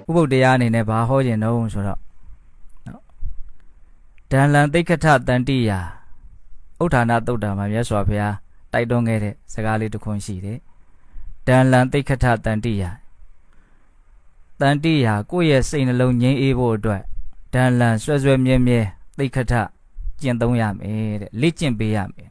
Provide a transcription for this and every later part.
ဥပုဒ္ဒရာအနေနဲ့ဘာဟောခြင်းတော့ဆိုတော့ဒံလံတိက္ခထတန်တိယာဥဋ္ဌာဏသုတ်တံမှာမြတ်စွာဘုရားတိုက်တွန်းခဲ့တဲ့စကားလေးတစ်ခွန်းရှိတယ်ဒံလံတိက္ခထတန်တိယာတန်တိယာကိုယ့်ရဲ့စိတ်နှလုံးငြိမ်းအေးဖို့အတွက်ဒံလံဆွဲဆွဲမြဲမြဲတိက္ခထကျင့်သုံးရမယ်တဲ့လေ့ကျင့်ပေးရမယ်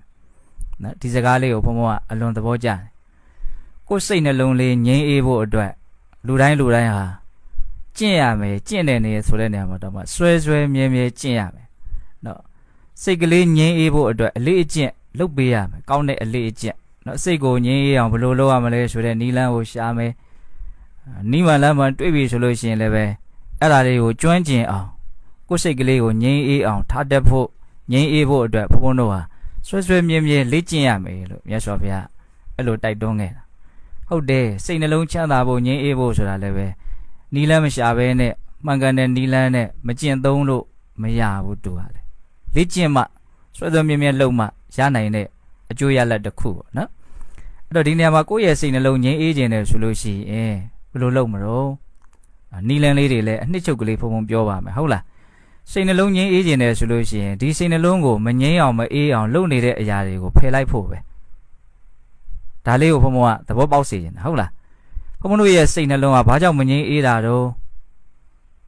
နော်ဒီစကားလေးကိုဘုံဘုံကအလွန်သဘောကျတယ်ကိုယ်စိတ်နှလုံးလေးငြိမ်းအေးဖို့အတွက်လူတိုင်းဟာကျင့်ရမယ်ကျင့်တယ်နေဆိုတဲ့နေရာမှာတော့ဆွဲဆွဲမြဲမြဲကျင့်ရမယ်နော်စိတ်ကလေးငြိမ်းအေးဖို့အတွက်အလေးအကျင့်လုပ်ပေးရမယ်ကောင်းတဲ့အလေးအကျင့်နော်စိတ်ကိုငြိမ်းအေးအောင်ဘယ်လိုလုပ်ရမလဲဆိုတဲ့နီလန်းကိုရှာမယ်နီးမှလမ်းမှတွေ့ပြီဆိုလို့ရှိရင်လည်းပဲအဲ့ဒါလေးကိုကျွမ်းကျင်အောင်ကိုယ်စိတ်ကလေးကိုငြိမ်းအေးအောင်ထားတတ်ဖို့ငြိမ်းအေးဖို့အတွက်ဘုန်းဘုန်းတို့ဟာဆွဲဆွဲမြဲမြဲလေ့ကျင့်ရမယ်လို့မြတ်စွာဘုရားအဲ့လိုတိုက်တွန်းခဲ့တာဟုတ်တယ်စိတ်နှလုံးချမ်းသာဖို့ငြိမ်းအေးဖို့ဆိုတာလည်းပဲနီလန်းမရှာဘဲနဲ့မှန်ကန်တဲ့နီလန်းနဲ့မကျင့်သုံးလို့မရဘူးတူပါလေလေ့ကျင့်မှဆွဲဆွဲမြဲမြဲလုပ်မှရနိုင်တဲ့အကျိုးရလဒ်တစ်ခုပေါ့နော်အဲ့တော့ဒီနေရာမှာကိုယ့်ရဲ့စိတ်နှလုံးငြိမ်းအေးခြင်းတယ်ဆိုလို့ရှိရင်ဘယ်လိုလုပ်မလို့နီလန်းလေးတွေလည်းအနှစ်ချုပ်ကလေးဖုံဖုံပြောပါမယ်ဟုတ်လားစိတ်နှလုံးငြိမ်းအေးခြင်းတယ်ဆိုလို့ရှိရင်ဒီစိတ်နှလုံးကိုမငြိမ်းအောင်မအေးအောင်လုပ်နေတဲ့အရာတွေကိုဖယ်လိုက်ဖို့ပဲဒါလေးကိုဘုံဘုံကသဘောပေါက်စေခြင်းဟုတ်လားဘုံဘုံတို့ရဲ့စိတ်နှလုံးကဘာကြောင့်မငြိမ်းအေးတာတော့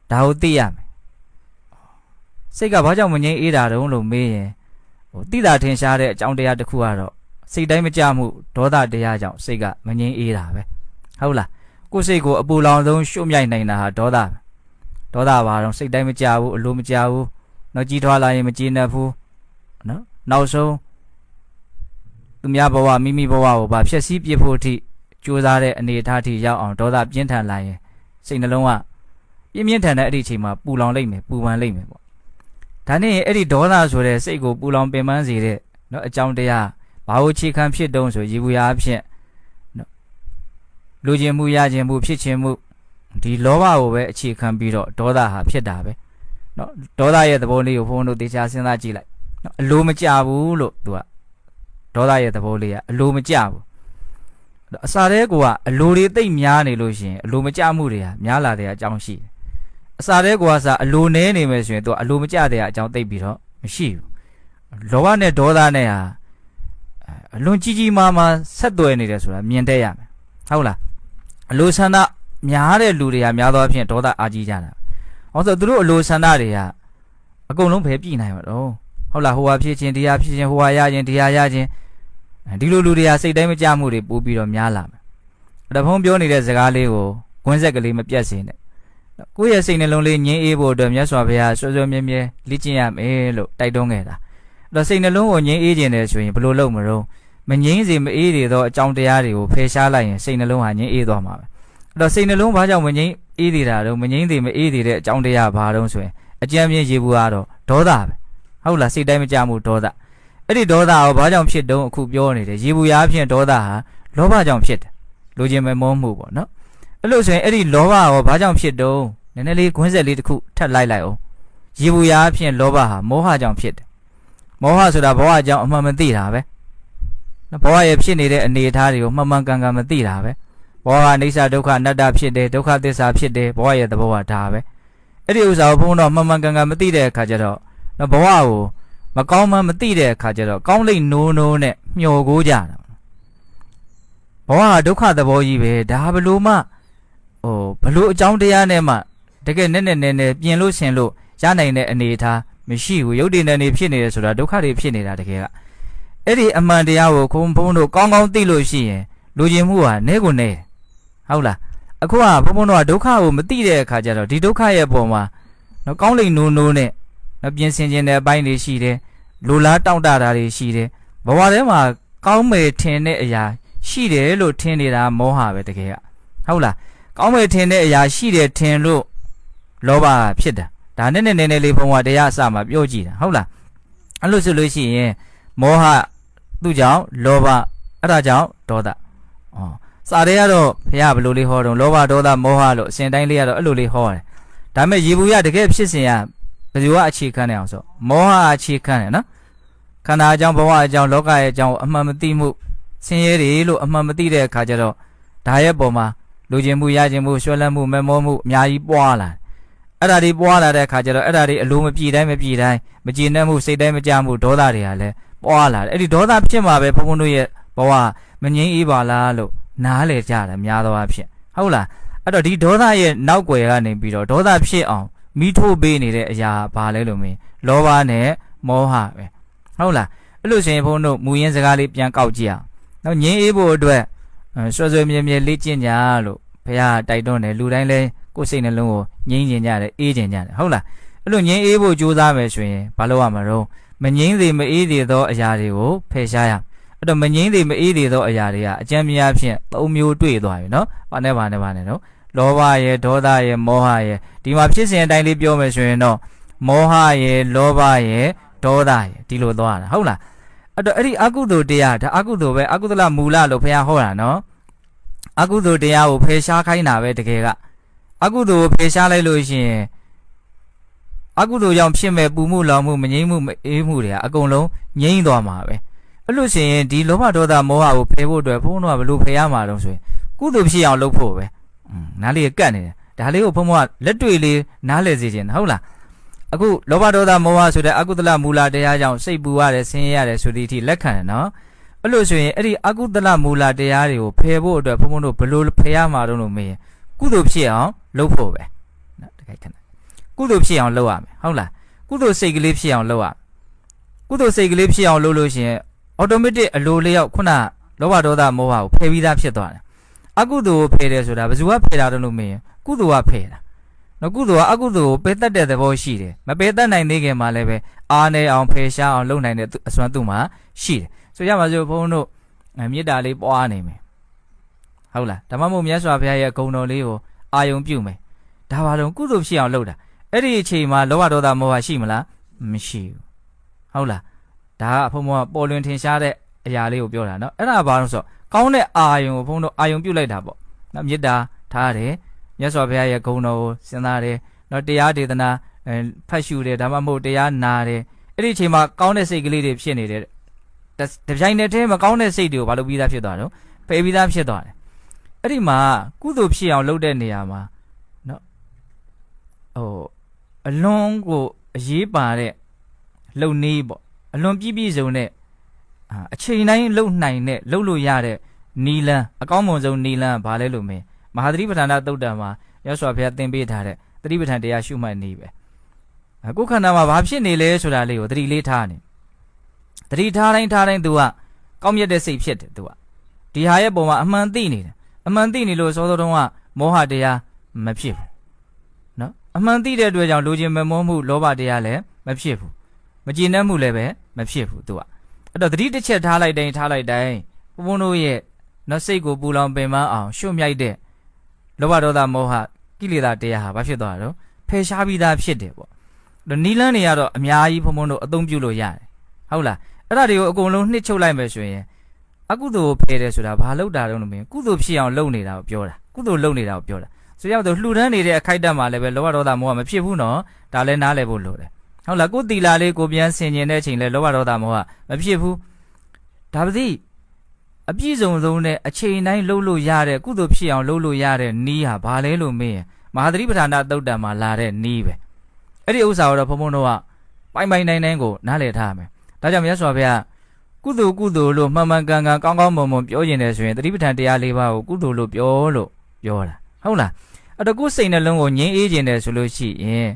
ဒါကိုသိရမယ်စိတ်ကဘာကြောင့်မငြိမ်းအေးတာတော့လို့မေးရင်သိတာထင်ရှားတဲ့အကြောင်းတရားတစ်ခုကတော့စိတ်တိုင်းမကြမှုဒေါသတရားကြောင့်စိတ်ကမငြိမ်းအေးတာပဲဟုတ်လားကိုယ်စိတ်ကိုအပူလောင်ဆုံးရှုပ်မြိုက်နိုင်တာဟာဒေါသပါတော့စိတ်တိုင်းမကြဘူးအလိုမကြဘူးတော့ကြီးထွားလာရင်မကြည်နပ်ဘူးနော်နောက်ဆုံးသူများဘဝမိမိဘဝကိုဗာဖြည့်ဆည်းပြဖို့အထိကြိုးစားတဲ့အနေအထားထိရောက်အောင်ဒေါသပြင်းထန်လာရင်စိတ်နှလုံးကပြင်းထန်တဲ့အသည့်အချိန်မှာပူလောင်လိမ့်မယ်ပူပန်လိမ့်မယ်ပေါ့ဒါနဲ့အဲ့ဒီဒေါသဆိုတဲ့စိတ်ကိုပူလောင်ပင်ပန်းစေတဲ့နော်အကြောင်းတရားဘာလို့ခြေခံဖြစ်တုံးဆိုရေဘူးရာအဖြစ်နော်လူချင်းမှုရခြင်းမှုဖြစ်ခြင်းမှုဒီလောဘကိုပဲအခြေခံပြီးတော့ဒေါသဟာဖြစ်တာပဲเนาะဒေါသရဲ့သဘောလေးကိုဘုန်းတို့သေချာစဉ်းစားကြည့်လိုက်เนาะအလိုမကြဘူးလို့သူကဒေါသရဲ့သဘောလေးကအလိုမကြဘူးအစာတဲ့ကိုကအလိုတွေသိမ့်များနေလို့ရှိရင်အလိုမကြမှုတွေဟာများလာတဲ့အကြောင်းရှိတယ်အစာတဲ့ကိုကစားအလိုနည်းနေမယ်ဆိုရင်သူကအလိုမကြတဲ့အကြောင်းသိပ်ပြီးတော့မရှိဘူးလောဘနဲ့ဒေါသနဲ့ဟာအလွန်ကြီးကြီးမားမားဆက်သွယ်နေတယ်ဆိုတာမြင်တတ်ရမယ်ဟုတ်လားအလိုဆန္ဒများတဲ့လူတွေကများသောအားဖြင့်ဒေါသအာကြီးကြတာ။ဟောဆိုသူတို့အလိုဆန္ဒတွေကအကုန်လုံးပဲပြည်နိုင်မှာတော့ဟုတ်လားဟိုဟာဖြစ်ခြင်းတရားဖြစ်ခြင်းဟိုဟာရခြင်းတရားရခြင်းဒီလိုလူတွေကစိတ်တိုင်းမကြမှုတွေပို့ပြီးတော့များလာမယ်။အဲ့ဒါဖုံးပြောနေတဲ့စကားလေးကိုကွင်းဆက်ကလေးမပြတ်စေနဲ့။ကိုယ့်ရဲ့စိတ်နှလုံးလေးငြိမ်းအေးဖို့အတွက်မြတ်စွာဘုရားဆွေဆွေမြဲမြဲလေ့ကျင့်ရမယ်လို့တိုက်တွန်းခဲ့တာ။အဲ့တော့စိတ်နှလုံးကိုငြိမ်းအေးခြင်းတယ်ဆိုရင်ဘယ်လိုလုပ်မလို့မငြိမ်းစေမအေးတွေသောအကြောင်းတရားတွေကိုဖယ်ရှားလိုက်ရင်စိတ်နှလုံးဟာငြိမ်းအေးသွားမှာပဲ။အဲ့တော့စိတ်နှလုံးဘာကြောင့်မငြိမ်းအေးသေးတာတော့မငြိမ်းသေးမအေးသေးတဲ့အကြောင်းတရားဘာတော့ဆိုရင်အကြံပြင်းရေဘူးကတော့ဒေါသပဲဟုတ်လားစိတ်တိုင်းမကြမှုဒေါသအဲ့ဒီဒေါသကိုဘာကြောင့်ဖြစ်တုံးအခုပြောနေတယ်ရေဘူးရာအဖြစ်ဒေါသဟာလောဘကြောင့်ဖြစ်တယ်လူချင်းမမောမှုပေါ့နော်အဲ့လို့ဆိုရင်အဲ့ဒီလောဘရောဘာကြောင့်ဖြစ်တုံးနည်းနည်းလေးခွင်းဆက်လေးတစ်ခုထပ်လိုက်အောင်ရေဘူးရာအဖြစ်လောဘဟာမောဟကြောင့်ဖြစ်တယ်မောဟဆိုတာဘဝအကြောင်းအမှန်မသိတာပဲဘဝရဲ့ဖြစ်နေတဲ့အနေအထားတွေကိုမှန်မှန်ကန်ကန်မသိတာပဲဘဝအိဋ္ဌဒုက္ခအနတ္တဖြစ်တယ်ဒုက္ခသစ္စာဖြစ်တယ်ဘဝရဲ့သဘောကဒါပဲအဲ့ဒီဥစ္စာကိုဘုန်းတော်မှန်မှန်ကန်ကန်မသိတဲ့အခါကျတော့ဘဝကိုမကောင်းမှမသိတဲ့အခါကျတော့ကောင်းလိမ့်နိုးနဲ့မျှော်ကိုးကြတာဘဝကဒုက္ခသဘောကြီးပဲဒါဘလို့မှဘလို့အကြောင်းတရားနဲ့မှတကယ်နဲ့ပြင်လို့ရှင်လို့ရနိုင်တဲ့အနေအထားမရှိဘူးရုပ်တည်နေဖြစ်နေတယ်ဆိုတာဒုက္ခတွေဖြစ်နေတာတကယ်ကအဲ့ဒီအမှန်တရားကိုဘုန်းတို့ကောင်းကောင်းသိလို့ရှိရင်လူချင်းမှုဟာနဲကိုနဲဟုတ်လားအခုကဘုန်းတို့ကဒုက္ခကိုမသိတဲ့အခါကျတော့ဒီဒုက္ခရဲ့ပုံမှာနော်ကောင်းလိမ့်နိုးနဲ့နော်ပြင်ဆင်ခြင်းတဲ့အပိုင်းတွေရှိတယ်လူလားတောင့်တတာတွေရှိတယ်ဘဝထဲမှာကောင်းမယ်ထင်တဲ့အရာရှိတယ်လို့ထင်နေတာမောဟပဲတကယ်ကဟုတ်လားကောင်းမယ်ထင်တဲ့အရာရှိတယ်ထင်လို့လောဘဖြစ်တာဒါနဲ့လေးဘုံကတရားအစမှာပြောကြည့်တာဟုတ်လားအဲ့လိုဆိုလို့ရှိရင်မောဟသူ့ကြောင့်လောဘအဲ့ဒါကြောင့်ဒေါသစာတွေကတော့ဘုရားဘယ်လိုလေးဟောတော့လောဘဒေါသမောဟလို့အစဉ်တိုင်းလေးကတော့အဲ့လိုလေးဟောတယ်ဒါပေမဲ့ရေဘူးရတကယ်ဖြစ်စဉ်ကဘယ်သူကအခြေခံနေအောင်ဆိုမောဟအခြေခံတယ်နော်ခန္ဓာအကြောင်းဘဝအကြောင်းလောကရဲ့အကြောင်းအမှန်မသိမှုဆင်းရဲတွေလို့အမှန်မသိတဲ့အခါကျတော့ဒါရဲ့ပုံမှာ လူချင်းမှုရချင်းမှုဆွဲလန်းမှုမမောမှုအများကြီးပွားလာအဲ့ဒါတွေပွားလာတဲ့အခါကျတော့အဲ့ဒါတွေအလိုမပြေတိုင်းမပြေတိုင်းမကျေနပ်မှုစိတ်တိုင်းမကြမှုဒေါသတွေကလည်းပွားလာတယ်အဲ့ဒီဒေါသဖြစ်မှာပဲဘုန်းဘုန်းတို့ရဲ့ဘဝမငြိမ်းအေးပါလားလို့နားလေကြတယ်များသောအားဖြင့်ဟုတ်လားအဲ့တော့ဒီဒေါသရဲ့နောက်ွယ်ကနေပြီးတော့ဒေါသဖြစ်အောင်မိထိုးပေးနေတဲ့အရာဘာလဲလို့မင်းလောဘနဲ့မောဟပဲဟုတ်လားအဲ့လို့ဆိုရင်ဘုန်းတို့မူရင်းစကားလေးပြန်ကောက်ကြည့်အောင်နောက်ငြိမ်းအေးဖို့အတွက်ဆွဆွမြဲမြဲလေ့ကျင့်ကြလို့ဘုရားတိုက်တွန်းတယ်လူတိုင်းလဲကိုယ်စိတ်နှလုံးကိုငြိမ်းကျင်ကြတယ်အေးကျင်ကြတယ်ဟုတ်လားအဲ့လိုငြိမ်းအေးဖို့ကြိုးစားမယ်ဆိုရင်ဘာလို့ရမှာတော့မငြိမ်းသေးမအေးသေးသောအရာတွေကိုဖယ်ရှားရအဲ့တော့မငြိမ်းသေးမအေးသေးသောအရာတွေကအကျဉ်းများဖြင့်၃မျိုးတွေ့သွားပြီနော်ဘာနဲ့နော်လောဘရဲ့ဒေါသရဲ့မောဟရဲ့ဒီမှာဖြစ်စဉ်အတိုင်းလေးပြောမယ်ဆိုရင်တော့မောဟရဲ့လောဘရဲ့ဒေါသရဲ့ဒီလိုသွားတာဟုတ်လားအဲ့တော့အဲ့ဒီအကုသိုလ်တရားဒါအကုသိုလ်ပဲအကုသလမူလလို့ဘုရားဟောတာနော်အကုသိုလ်တရားကိုဖယ်ရှားခိုင်းတာပဲတကယ်ကအကုသိုလ်ကိုဖယ်ရှားလိုက်လို့ရှိရင်အကုသိုလ်ကြောင့်ဖြစ်မဲ့ပူမှုလောင်မှုမငြိမ်းမှုမအေးမှုတွေကအကုန်လုံးငြိမ်းသွားမှာပဲအဲ့လို့ရှိရင်ဒီလောဘဒေါသမောဟကိုဖယ်ဖို့အတွက်ဘုန်းတော်ကဘယ်လိုဖယ်ရမှာတော့ဆိုရင်ကုသိုလ်ဖြစ်အောင်လုပ်ဖို့ပဲနားလေးကတ်နေတယ်ဒါလေးကိုဘုန်းတော်ကလက်တွေ့လေးနားလည်စေခြင်းဟုတ်လားအခုလောဘဒေါသမောဟဆိုတဲ့အကုသလမူလတရားကြောင့်စိတ်ပူရတယ်ဆင်းရဲရတယ်ဆိုတဲ့အထိလက်ခံတယ်နော်အဲ့လို့ဆိုရင်အဲ့ဒီအကုသလမူလတရားတွေကိုဖယ်ဖို့အတွက်ဘုန်းဘုန်းတို့ဘယ်လိုဖယ်ရမှာတော့လို့မေးရင်ကုသိုလ်ဖြစ်အောင်လုပ်ဖို့ပဲနော်တကယ်ခဏကုသိုလ်ဖြစ်အောင်လုပ်ရမယ်ဟုတ်လားကုသိုလ်စိတ်ကလေးဖြစ်အောင်လုပ်ရကုသိုလ်စိတ်ကလေးဖြစ်အောင်လုပ်လို့ရှိရင် automatic အလိုလျောက်ခုနလောဘဒေါသမောဟကိုဖယ်ပြီးသားဖြစ်သွားတယ်အကုသိုလ်ကိုဖယ်တယ်ဆိုတာဘယ်သူကဖယ်တာတော့လို့မေးရင်ကုသိုလ်ကဖယ်တာနော်ကုသိုလ်ကအကုသိုလ်ကိုပယ်တတ်တဲ့သဘောရှိတယ်မပယ်တတ်နိုင်သေးခင်မှာလည်းပဲအားနေအောင်ဖယ်ရှားအောင်လုပ်နိုင်တဲ့အစွမ်းသူ့မှာရှိတယ်ဆိုရပါစို့ဘုန်းတို့မေတ္တာလေးပွားနေမယ်ဟုတ်လားဓမ္မမို့မြတ်စွာဘုရားရဲ့ဂုဏ်တော်လေးကိုအာယုံပြုမယ်ဒါပါတော့ကုသိုလ်ဖြစ်အောင်လုပ်တာအဲ့ဒီအချိန်မှာလောဘဒေါသမောဟရှိမလားမရှိဘူးဟုတ်လားဒါကဘုန်းဘုန်းကပေါ်လွင်ထင်ရှားတဲ့အရာလေးကိုပြောတာနော်အဲ့ဒါဘာလို့ဆိုကောင်းတဲ့အာယုံကိုဘုန်းတို့အာယုံပြုလိုက်တာပေါ့နော်မေတ္တာထားတယ်မြတ်စွာဘုရားရဲ့ဂုဏ်တော်ကိုစဉ်းစားတယ်နော်တရားဒေသနာဖတ်ရှုတယ်ဒါမှမဟုတ်တရားနာတယ်အဲ့ဒီအချိန်မှာကောင်းတဲ့စိတ်ကလေးတွေဖြစ်နေတယ်တပြိုင်တည်းတည်းမကောင်းတဲ့စိတ်တွေကိုဘာလို့ပြီးသားဖြစ်သွားတော့ပယ်ပြီးသားဖြစ်သွားတယ်အဲ့ဒီမှာကုသိုလ်ဖြစ်အောင်လုပ်တဲ့နေရာမှာနော်အလွန်ကိုအရေးပါတဲ့လုံနေပေါ့အလွန်ပြည့်ပြည့်စုံတဲ့အချိန်တိုင်းလုံနိုင်တဲ့လုံလို့ရတဲ့နီလန်းအကောင်းမွန်ဆုံးနီလန်းဘာလဲလို့မင်းမဟာသတိပဋ္ဌာန်သုတ်တံမှာရသော်ဘုရားသင်ပေးထားတဲ့သတိပဋ္ဌာန်တရားရှုမှတ်နေပဲအခုခန္ဓာမှာဘာဖြစ်နေလဲဆိုတာလေးကိုသတိလေးထားနေသတိထားတိုင်းသူကကောင်းမြတ်တဲ့စိတ်ဖြစ်တယ်သူကဒီဟာရဲ့ပုံမှာအမှန်သိနေတယ်အမှန်သိနေလို့စောစောတုန်းကမောဟတရားမဖြစ်ဘူးနော်အမှန်သိတဲ့အတွက်ကြောင့်လူချင်းမမောမှုလောဘတရားလည်းမဖြစ်ဘူးမကျေနပ်မှုလည်းပဲမဖြစ်ဘူးသူကအဲ့တော့သတိတစ်ချက်ထားလိုက်တိုင်းဘုန်းတို့ရဲ့နော်စိတ်ကိုပူလောင်ပင်ပန်းအောင်ရှုမြိုက်တဲ့လောဘဒေါသမောဟကိလေသာတရားဟာဘာဖြစ်သွားတာတော့ဖယ်ရှားပြီးသားဖြစ်တယ်ပေါ့နီလန်းတွေကတော့အများကြီးဘုန်းတို့အသုံးပြုလို့ရတယ်ဟုတ်လားအဲ့ဒါတွေကိုအကုန်လုံးနှစ်ချုပ်လိုက်မယ်ဆိုရင်အကုသိုလ်ဖယ်တယ်ဆိုတာဘာလို့တာတော့လို့မင်းကုသိုလ်ဖြစ်အောင်လုပ်နေတာကိုပြောတာကုသိုလ်လုပ်နေတာကိုပြောတာဆိုရတော့လှူဒန်းနေတဲ့အခိုက်အတန့်မှာလည်းပဲလောဘဒေါသမောဟမဖြစ်ဘူးနော်ဒါလည်းနားလည်ဖို့လိုတယ်ဟုတ်လားကိုယ်တီလာလေးကိုပြန်ဆင်ကျင်တဲ့အချိန်လဲလောဘဒေါသမောဟမဖြစ်ဘူးဒါပတိအပြည့်စုံဆုံးနဲ့အချိန်တိုင်းလှုပ်လို့ရတဲ့ကုသိုလ်ဖြစ်အောင်လှုပ်လို့ရတဲ့နီးဟာဘာလဲလို့မေးရင်မဟာသတိပဋ္ဌာန်သုတ်တံမှာလာတဲ့နီးပဲအဲ့ဒီဥစ္စာကိုတော့ဘုံဘုံတို့ကပိုင်နိုင်ကိုနားလည်ထားရမယ်ဒါကြောင့်မြတ်စွာဘုရားကုသိုလ်လို့မှန်မှန်ကန်ကန်ကောင်းမွန်ပြောရင်လည်းဆိုရင်သတိပဋ္ဌာန်တရား၄ပါးကိုကုသိုလ်လို့ပြောတာဟုတ်လားအဲ့တော့ကိုယ်စိတ်နှလုံးကိုငြိမ်းအေးခြင်းတယ်ဆိုလို့ရှိရင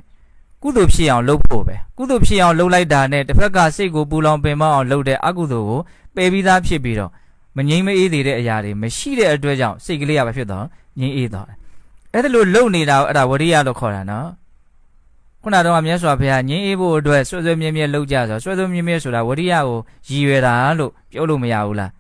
်ကုသိုလ်ဖြစ်အောင်လုပ်ဖို့ပဲကုသိုလ်ဖြစ်အောင်လုပ်လိုက်တာနဲ့တစ်ဖက်ကစိတ်ကိုပူလောင်ပင်မအောင်လုပ်တဲ့အကုသိုလ်ကိုပယ်ပြီးသားဖြစ်ပြီးတော့မငြိမ်းမအေးသေးတဲ့အရာတွေမရှိတဲ့အတွက်ကြောင့်စိတ်ကလေးကပဲဖြစ်တော့ငြိမ်းအေးသွားတယ်အဲ့ဒါလို့လုံနေတာကိုအဲ့ဒါဝရိယလို့ခေါ်တာနော်ခုနကတော့မြတ်စွာဘုရားငြိမ်းအေးဖို့အတွက်ဆွဆွမြဲမြဲလုပ်ကြဆိုဆွဆွမြဲမြဲဆိုတာဝရိယကိုရည်ရွယ်တာလို့ပြောလို့မရဘူးလား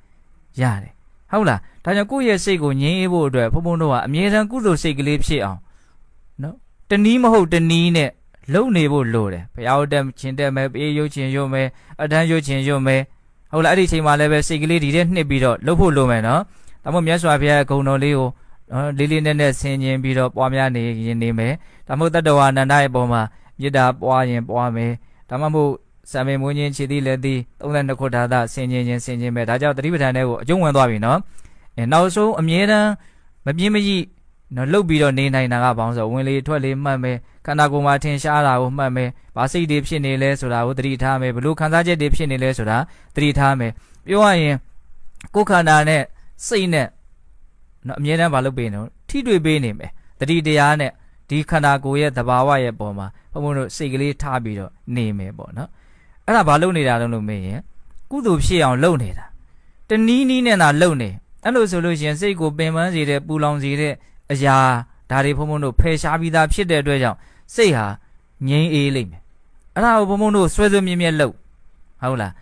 ရတယ်ဟုတ်လားဒါကြောင့်ကိုယ့်ရဲ့စိတ်ကိုငြိမ်းအေးဖို့အတွက်ဘုံဘုံတို့ကအမြဲတမ်းကုသိုလ်စိတ်ကလေးဖြစ်အောင်နော်တနည်းမဟုတ်တနည်းနဲ့လုံနေဖို့လိုတယ်ဘုရားတက်ချင်းတက်မယ်ပေးရုပ်ချင်းရုပ်မယ်အတန်းရုပ်ချင်းရုပ်မယ်ဟုတ်လားအဲ့ဒီအချိန်မှာလည်းပဲစိတ်ကလေးဒီထဲနှစ်ပြီးတော့လှုပ်ဖို့လိုမယ်နော်ဒါမှမဟုတ်မြတ်စွာဘုရားရဲ့ဂုဏ်တော်လေးကိုလေးနဲ့ဆင်ခြင်ပြီးတော့ပွားများနေရင်နေမယ်ဒါမှမဟုတ်တတ္တဝါအနန္တရဲ့ပုံမှာမေတ္တာပွားရင်ပွားမယ်ဒါမှမဟုတ်စံမေမွေးခြင်းခြေသီးလက်သီး32ခုထာသဆင်ခြင်မယ်ဒါကြောင့်သတိပဋ္ဌာန်တွေကိုအကျုံးဝင်သွားပြီနော်နောက်ဆုံးအမြဲတမ်းမပြင်းမကြီး နော်လှုပ်ပြီးတော့နေနိုင်တာကဘာလို့ဆိုဝင်လေထွက်လေမှတ်မယ်ခန္ဓာကိုယ်မှာထင်ရှားတာကိုမှတ်မယ်ဘာစိတ်တွေဖြစ်နေလဲဆိုတာကိုသတိထားမယ်ဘလို့ခံစားချက်တွေဖြစ်နေလဲဆိုတာသတိထားမယ်ပြောရရင်ကိုယ်ခန္ဓာနဲ့စိတ်နဲ့နော်အမြဲတမ်းဘာလုပ်ပေးနေထိတွေ့ပေးနေမယ်သတိတရားနဲ့ဒီခန္ဓာကိုယ်ရဲ့သဘာဝရဲ့ပုံမှာဘုံဘုံတို့စိတ်ကလေးထားပြီးတော့နေမယ်ပေါ့နော်အဲ့ဒါဘာလုပ်နေတာလဲလို့မေးရင်ကုသိုလ်ဖြစ်အောင်လုပ်နေတာတနည်းနည်းနဲ့သာလုပ်နေအဲ့လိုဆိုလို့ရှိရင်စိတ်ကိုပင်ပန်းစေတဲ့ပူလောင်စေတဲ့အရာဒါတွေဘုံဘုံတို့ဖယ်ရှားပြီးသားဖြစ်တဲ့အတွက်ကြောင့်စိတ်ဟာငြိမ်းအေးလိမ့်မယ်အဲ့ဒါကိုဘုံဘုံတို့ဆွဲဆွဲမြဲမြဲလုပ်ဟုတ်လား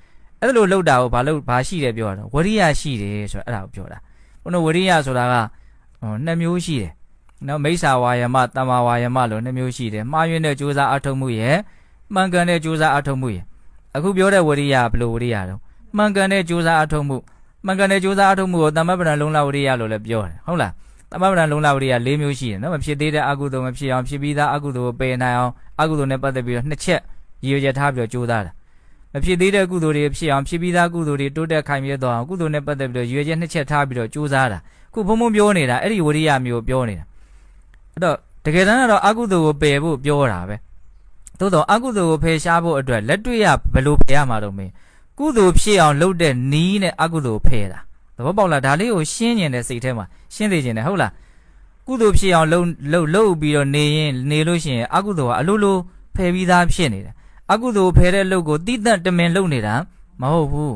အဲ့လိုလုပ်တာကိုဘာရှိတယ်ပြောတာဝရိယရှိတယ်ဆိုတော့အဲ့ဒါကိုပြောတာဘုံတို့ဝရိယဆိုတာကနှစ်မျိုးရှိတယ်နော်မိစ္ဆာဝါယမတမ္မာဝါယမလို့နှစ်မျိုးရှိတယ်မှားယွင်းတဲ့ကြိုးစားအထောက်မှုရဲ့မှန်ကန်တဲ့ကြိုးစားအထောက်မှုရဲ့အခုပြောတဲ့ဝရိယဘယ်လိုဝရိယတော့မှန်ကန်တဲ့ကြိုးစားအထောက်မှုမှန်ကန်တဲ့ကြိုးစားအထောက်မှုကိုသမ္မပဒံလုံလဝရိယလို့လည်းပြောတယ်ဟုတ်လားသမ္မပဒံလုံလဝရိယ၄မျိုးရှိတယ်နော်မဖြစ်သေးတဲ့အကုသိုလ်မဖြစ်အောင်ဖြစ်ပြီးသားအကုသိုလ်ကိုပယ်နိုင်အောင်အကုသိုလ်နဲ့ပတ်သက်ပြီးတော့နှစ်ချက်ရည်ရွယ်ချက်ထားပြီးတော့ကြိုးစားတာမဖြစ်သေးတဲ့ကုသိုလ်တွေဖြစ်အောင်ဖြစ်ပြီးသားကုသိုလ်တွေတိုးတက်ခိုင်မြဲသွားအောင်ကုသိုလ်နဲ့ပတ်သက်ပြီးတော့ရည်ရွယ်ချက်နှစ်ချက်ထားပြီးတော့ကြိုးစားတာခုဘုံဘုံပြောနေတာအဲ့ဒီဝရိယမျိုးပြောနေတာအဲ့တော့တကယ်တမ်းကတော့အကုသိုလ်ကိုပယ်ဖို့ပြောတာပဲသို့တော့အကုသိုလ်ကိုဖယ်ရှားဖို့အတွက်လက်တွေ့ရဘယ်လိုဖယ်ရမှာတော့မင်းကုသိုလ်ဖြစ်အောင်လုပ်တဲ့နီးနဲ့အကုသိုလ်ဖယ်တာသဘောပေါက်လားဒါလေးကိုရှင်းကျင်တဲ့စိတ်ထဲမှာရှင်းသိကျင်တယ်ဟုတ်လားကုသိုလ်ဖြစ်အောင်လုပ်ပြီးတော့နေလို့ရှိရင်အကုသိုလ်ကအလိုလိုဖယ်ပြီးသားဖြစ်နေတယ်အကုသိုလ်ဖယ်တဲ့လုပ်ကိုတိတက်တမင်လုပ်နေတာမဟုတ်ဘူး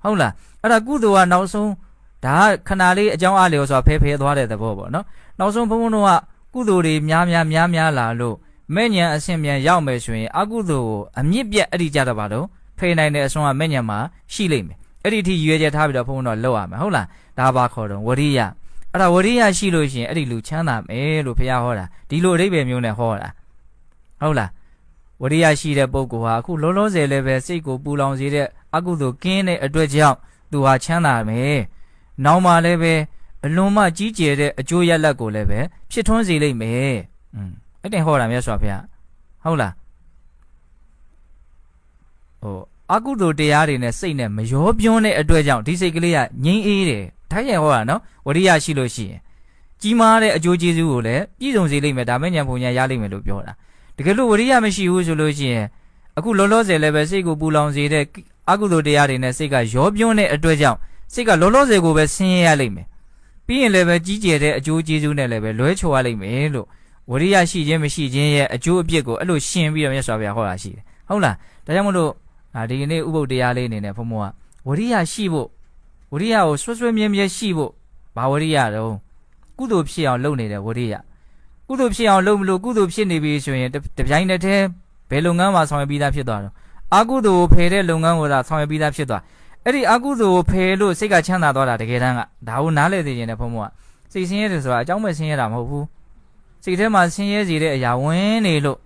ဟုတ်လားအဲ့ဒါကုသိုလ်ကနောက်ဆုံးဒါခဏလေးအကြောင်းအားလျော်စွာဖယ်သွားတဲ့သဘောပေါ့နော်နောက်ဆုံးဘုန်းဘုန်းတို့ကကုသိုလ်တွေများလာလို့မဲ့ညံအဆင့်မြန်ရောက်မယ်ဆိုရင်အကုသိုလ်ကိုအမြင့်ပြတ်အဲ့ဒီကြတော့ပါတော့ဖယ်နိုင်တဲ့အစွမ်းကမဲ့ညံမှာရှိလိမ့်မယ်အဲ့ဒီအထိရွေးချက်ထားပြီးတော့ဘုန်းဘုန်းတို့လောက်ရမယ်ဟုတ်လားဒါပါခေါ်တော့ဝရိယအဲ့ဒါဝရိယရှိလို့ရှိရင်အဲ့ဒီလူချမ်းသာမယ်လို့ဘုရားဟောတာဒီလိုအဓိပ္ပာယ်မျိုးနဲ့ဟောတာဟုတ်လားဝရိယရှိတဲ့ပုဂ္ဂိုလ်ဟာအခုလောလောဆယ်လည်းပဲစိတ်ကိုပူလောင်စေတဲ့အကုသိုလ်ကင်းတဲ့အတွက်ကြောင့်သူဟာချမ်းသာမယ်နောက်မှလည်းပဲအလွန်မှကြီးကျယ်တဲ့အကျိုးရလဒ်ကိုလည်းပဲဖြစ်ထွန်းစေလိမ့်မယ်အဲ့တိုင်ဟောတာမြတ်စွာဘုရားဟုတ်လားအကုသိုလ်တရားတွေနဲ့စိတ်နဲ့မရောပြွန်းတဲ့အတွက်ကြောင့်ဒီစိတ်ကလေးကငြိမ်းအေးတယ်ထားရင်ဟောတာနော်ဝရိယရှိလို့ရှိရင်ကြီးမားတဲ့အကျိုးကျေးဇူးကိုလည်းပြည့်စုံစေလိမ့်မယ်ဒါမဲ့ညာပုံညာရလိမ့်မယ်လို့ပြောတာတကယ်လို့ဝရိယမရှိဘူးဆိုလို့ရှိရင်အခုလောလောဆယ်လည်းပဲစိတ်ကိုပူလောင်စေတဲ့အကုသိုလ်တရားတွေနဲ့စိတ်ကရောပြွန်းတဲ့အတွက်ကြောင့်စိတ်ကလောလောဆယ်ကိုပဲဆင်းရဲရလိမ့်မယ်ပြီးရင်လည်းပဲကြီးကျယ်တဲ့အကျိုးကျေးဇူးနဲ့လည်းပဲလွဲချော်ရလိမ့်မယ်လို့ဝရိယရှိခြင်းမရှိခြင်းရဲ့အကျိုးအပြစ်ကိုအဲ့လိုရှင်းပြီးတော့မြတ်စွာဘုရားဟောတာရှိတယ်ဟုတ်လားဒါကြောင့်မလို့ဒီကနေ့ဥပုပ်တရားလေးအနေနဲ့ဘုံဘုံကဝရိယရှိဖို့ဝရိယကိုဆွဲမြဲမြဲရှိဖို့ဘာဝရိယတော့ကုသိုလ်ဖြစ်အောင်လုပ်နေတဲ့ဝရိယကုသိုလ်ဖြစ်အောင်လုပ်မလို့ကုသိုလ်ဖြစ်နေပြီဆိုရင်တပြိုင်တည်းဘယ်လုပ်ငန်းမှာဆောင်ရွက်ပြီးသားဖြစ်သွားတော့အကုသိုလ်ကိုဖယ်တဲ့လုပ်ငန်းကိုသာဆောင်ရွက်ပြီးသားဖြစ်သွားအဲ့ဒီအကုသိုလ်ကိုဖယ်လို့စိတ်ကချမ်းသာသွားတာတကယ်တမ်းကဒါကိုနားလည်သိခြင်းနဲ့ဘုံဘုံကစိတ်ဆင်းရဲတယ်ဆိုတာအကြောင်းမဲ့ဆင်းရဲတာမဟုတ်ဘူးစိတ်ထဲမှာဆင်းရဲစေတဲ့အရာဝင်နေလို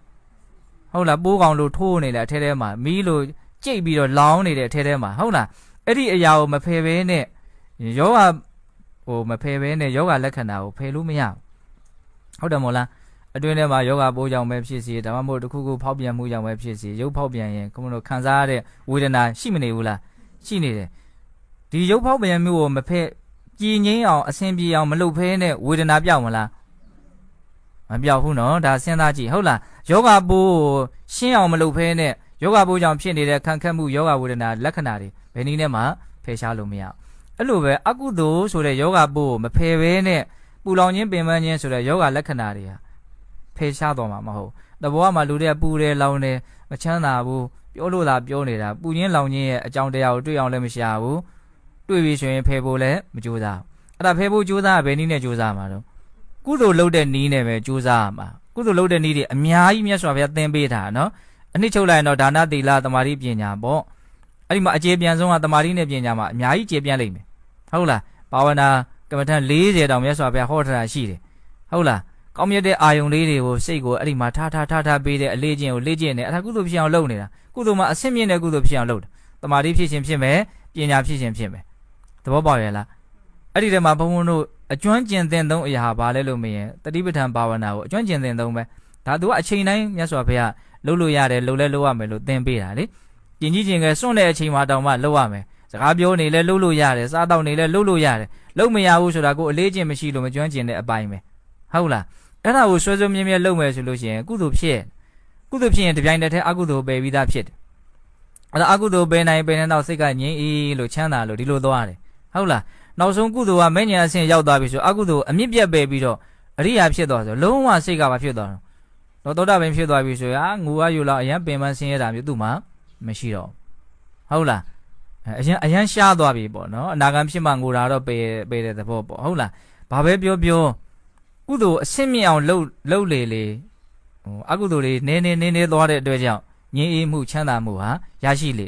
့ဟုတ်လားပိုးကောင်လို့ထိုးနေတယ်အထဲထဲမှာမီးလို့ကြိတ်ပြီးတော့လောင်းနေတဲ့အထဲထဲမှာဟုတ်လားအဲ့ဒီအရာကိုမဖယ်ဘဲနဲ့ယောဂမဖယ်ဘဲနဲ့ယောဂလက္ခဏာကိုဖယ်လို့မရဘူးဟုတ်တယ်မို့လားအတွင်းထဲမှာယောဂပိုးကြောင့်ပဲဖြစ်စီဒါမှမဟုတ်တစ်ခုခုဖောက်ပြန်မှုကြောင့်ပဲဖြစ်စီရုပ်ဖောက်ပြန်ရင်ခမတို့ခံစားရတဲ့ဝေဒနာရှိမနေဘူးလားရှိနေတယ်ဒီရုပ်ဖောက်ပြန်မှုကိုမဖယ်ကြည်ငြိမ်းအောင်အဆင်ပြေအောင်မလုပ်ဖဲနဲ့ဝေဒနာပြောက်မလားမပြောက်ဘူးနော်ဒါစဉ်းစားကြည့်ဟုတ်လားယောဂပိုးကိုရှင်းအောင်မလုပ်ဖဲနဲ့ယောဂပိုးကြောင့်ဖြစ်နေတဲ့ခံခက်မှုယောဂဝေဒနာလက္ခဏာတွေဘယ်နည်းနဲ့မှဖယ်ရှားလို့မရဘူးအဲ့လိုပဲအကုသိုလ်ဆိုတဲ့ယောဂပိုးကိုမဖယ်ဘဲနဲ့ပူလောင်ခြင်းပင်ပန်းခြင်းဆိုတဲ့ယောဂလက္ခဏာတွေဟာဖယ်ရှားတော့မှာမဟုတ်တဘောမှာလူတွေကပူတယ်လောင်တယ်မချမ်းသာဘူးပြောလို့သာပြောနေတာပူခြင်းလောင်ခြင်းရဲ့အကြောင်းတရားကိုတွေ့အောင်လည်းမရှာဘူးတွေ့ပြီဆိုရင်ဖယ်ဖို့လည်းမကြိုးစားဘူးအဲ့ဒါဖယ်ဖို့ကြိုးစားဘယ်နည်းနဲ့ကြိုးစားမှာတော့ကုသိုလ်လုပ်တဲ့နည်းနဲ့ပဲကြိုးစားရမှာကုသိုလ်လုပ်တဲ့နည်းတွေအများကြီးမြတ်စွာဘုရားသင်ပေးတာနော်အနှစ်ချုပ်လိုက်ရင်တော့ဒါနသီလသမာဓိပညာပေါ့အဲ့ဒီမှာအခြေပြန်ဆုံးကသမာဓိနဲ့ပညာမှာအများကြီးကျေပြန်လိမ့်မယ်ဟုတ်လားဘာဝနာကမ္မထန်40တောင်မြတ်စွာဘုရားဟောထားတာရှိတယ်ဟုတ်လားကောင်းမြတ်တဲ့အာယုံလေးတွေကိုစိတ်ကိုအဲ့ဒီမှာထားပေးတဲ့အလေးချင်းကိုလေ့ကျင့်နေအဲ့ဒါကုသိုလ်ဖြစ်အောင်လုပ်နေတာကုသိုလ်မှာအဆင့်မြင့်တဲ့ကုသိုလ်ဖြစ်အောင်လုပ်တယ်သမာဓိဖြစ်ခြင်းဖြစ်မယ်ပညာဖြစ်ခြင်းဖြစ်မယ်သဘောပေါက်ရဲ့လားအဲ့ဒီထဲမှာဘုံဘုံတို့အကျွမ်းကျင်သင်သုံးအရာဘာလဲလို့မရင်တတိပဋ္ဌာန်ဘာဝနာကိုအကျွမ်းကျင်သင်သုံးပဲဒါသူကအချိန်တိုင်းမြတ်စွာဘုရားလုပ်လို့ရတယ်လုပ်လဲလုပ်ရမယ်လို့သင်ပေးတာလေကျင်ကြီးကျင်ကဲစွန့်တဲ့အချိန်မှာတောင်မှလုပ်ရမယ်စကားပြောနေလဲလုပ်လို့ရတယ်စားတော့နေလဲလုပ်လို့ရတယ်လုပ်မရဘူးဆိုတာကိုအလေးကျင့်မရှိလို့မကျွမ်းကျင်တဲ့အပိုင်းပဲ ဟုတ်လားအဲ့ဒါကိုဆွဲဆွဲမြဲမြဲလုပ်မယ်ဆိုလို့ရှိရင်ကုသိုလ်ဖြစ်ရင်တပြိုင်တည်းအကုသိုလ်ပယ်ပြီးသားဖြစ်တယ်အဲ့ဒါအကုသိုလ်ပယ်နိုင်တော့စိတ်ကငြိမ်းအေးလို့ချမ်းသာလို့ဒီလိုသွားတယ်ဟုတ်လားနောက်ဆုံးကုသိုလ်ကမဲ့ညာအဆင့်ရောက်သွားပြီဆိုအကုသိုလ်အမြင့်ပြတ်ပယ်ပြီးတော့အရိယာဖြစ်သွားဆိုလုံးဝစိတ်ကဘာဖြစ်သွားတော့သောတာပန်ဖြစ်သွားပြီဆိုရင်ငူအားယူလောက်အရင်ပင်ပန်းဆင်းရဲတာမျိုးသူ့မှာမရှိတော့ဟုတ်လားအရင်ရှားသွားပြီပေါ့နော်အနာဂတ်ဖြစ်မှငိုတာတော့ပယ်တဲ့သဘောပေါ့ဟုတ်လားဘာပဲပြောကုသိုလ်အဆင့်မြင့်အောင်လှုပ်လေအကုသိုလ်တွေနည်းသွားတဲ့အတွက်ကြောင့်ငြိမ်းအေးမှုချမ်းသာမှုဟာရရှိလ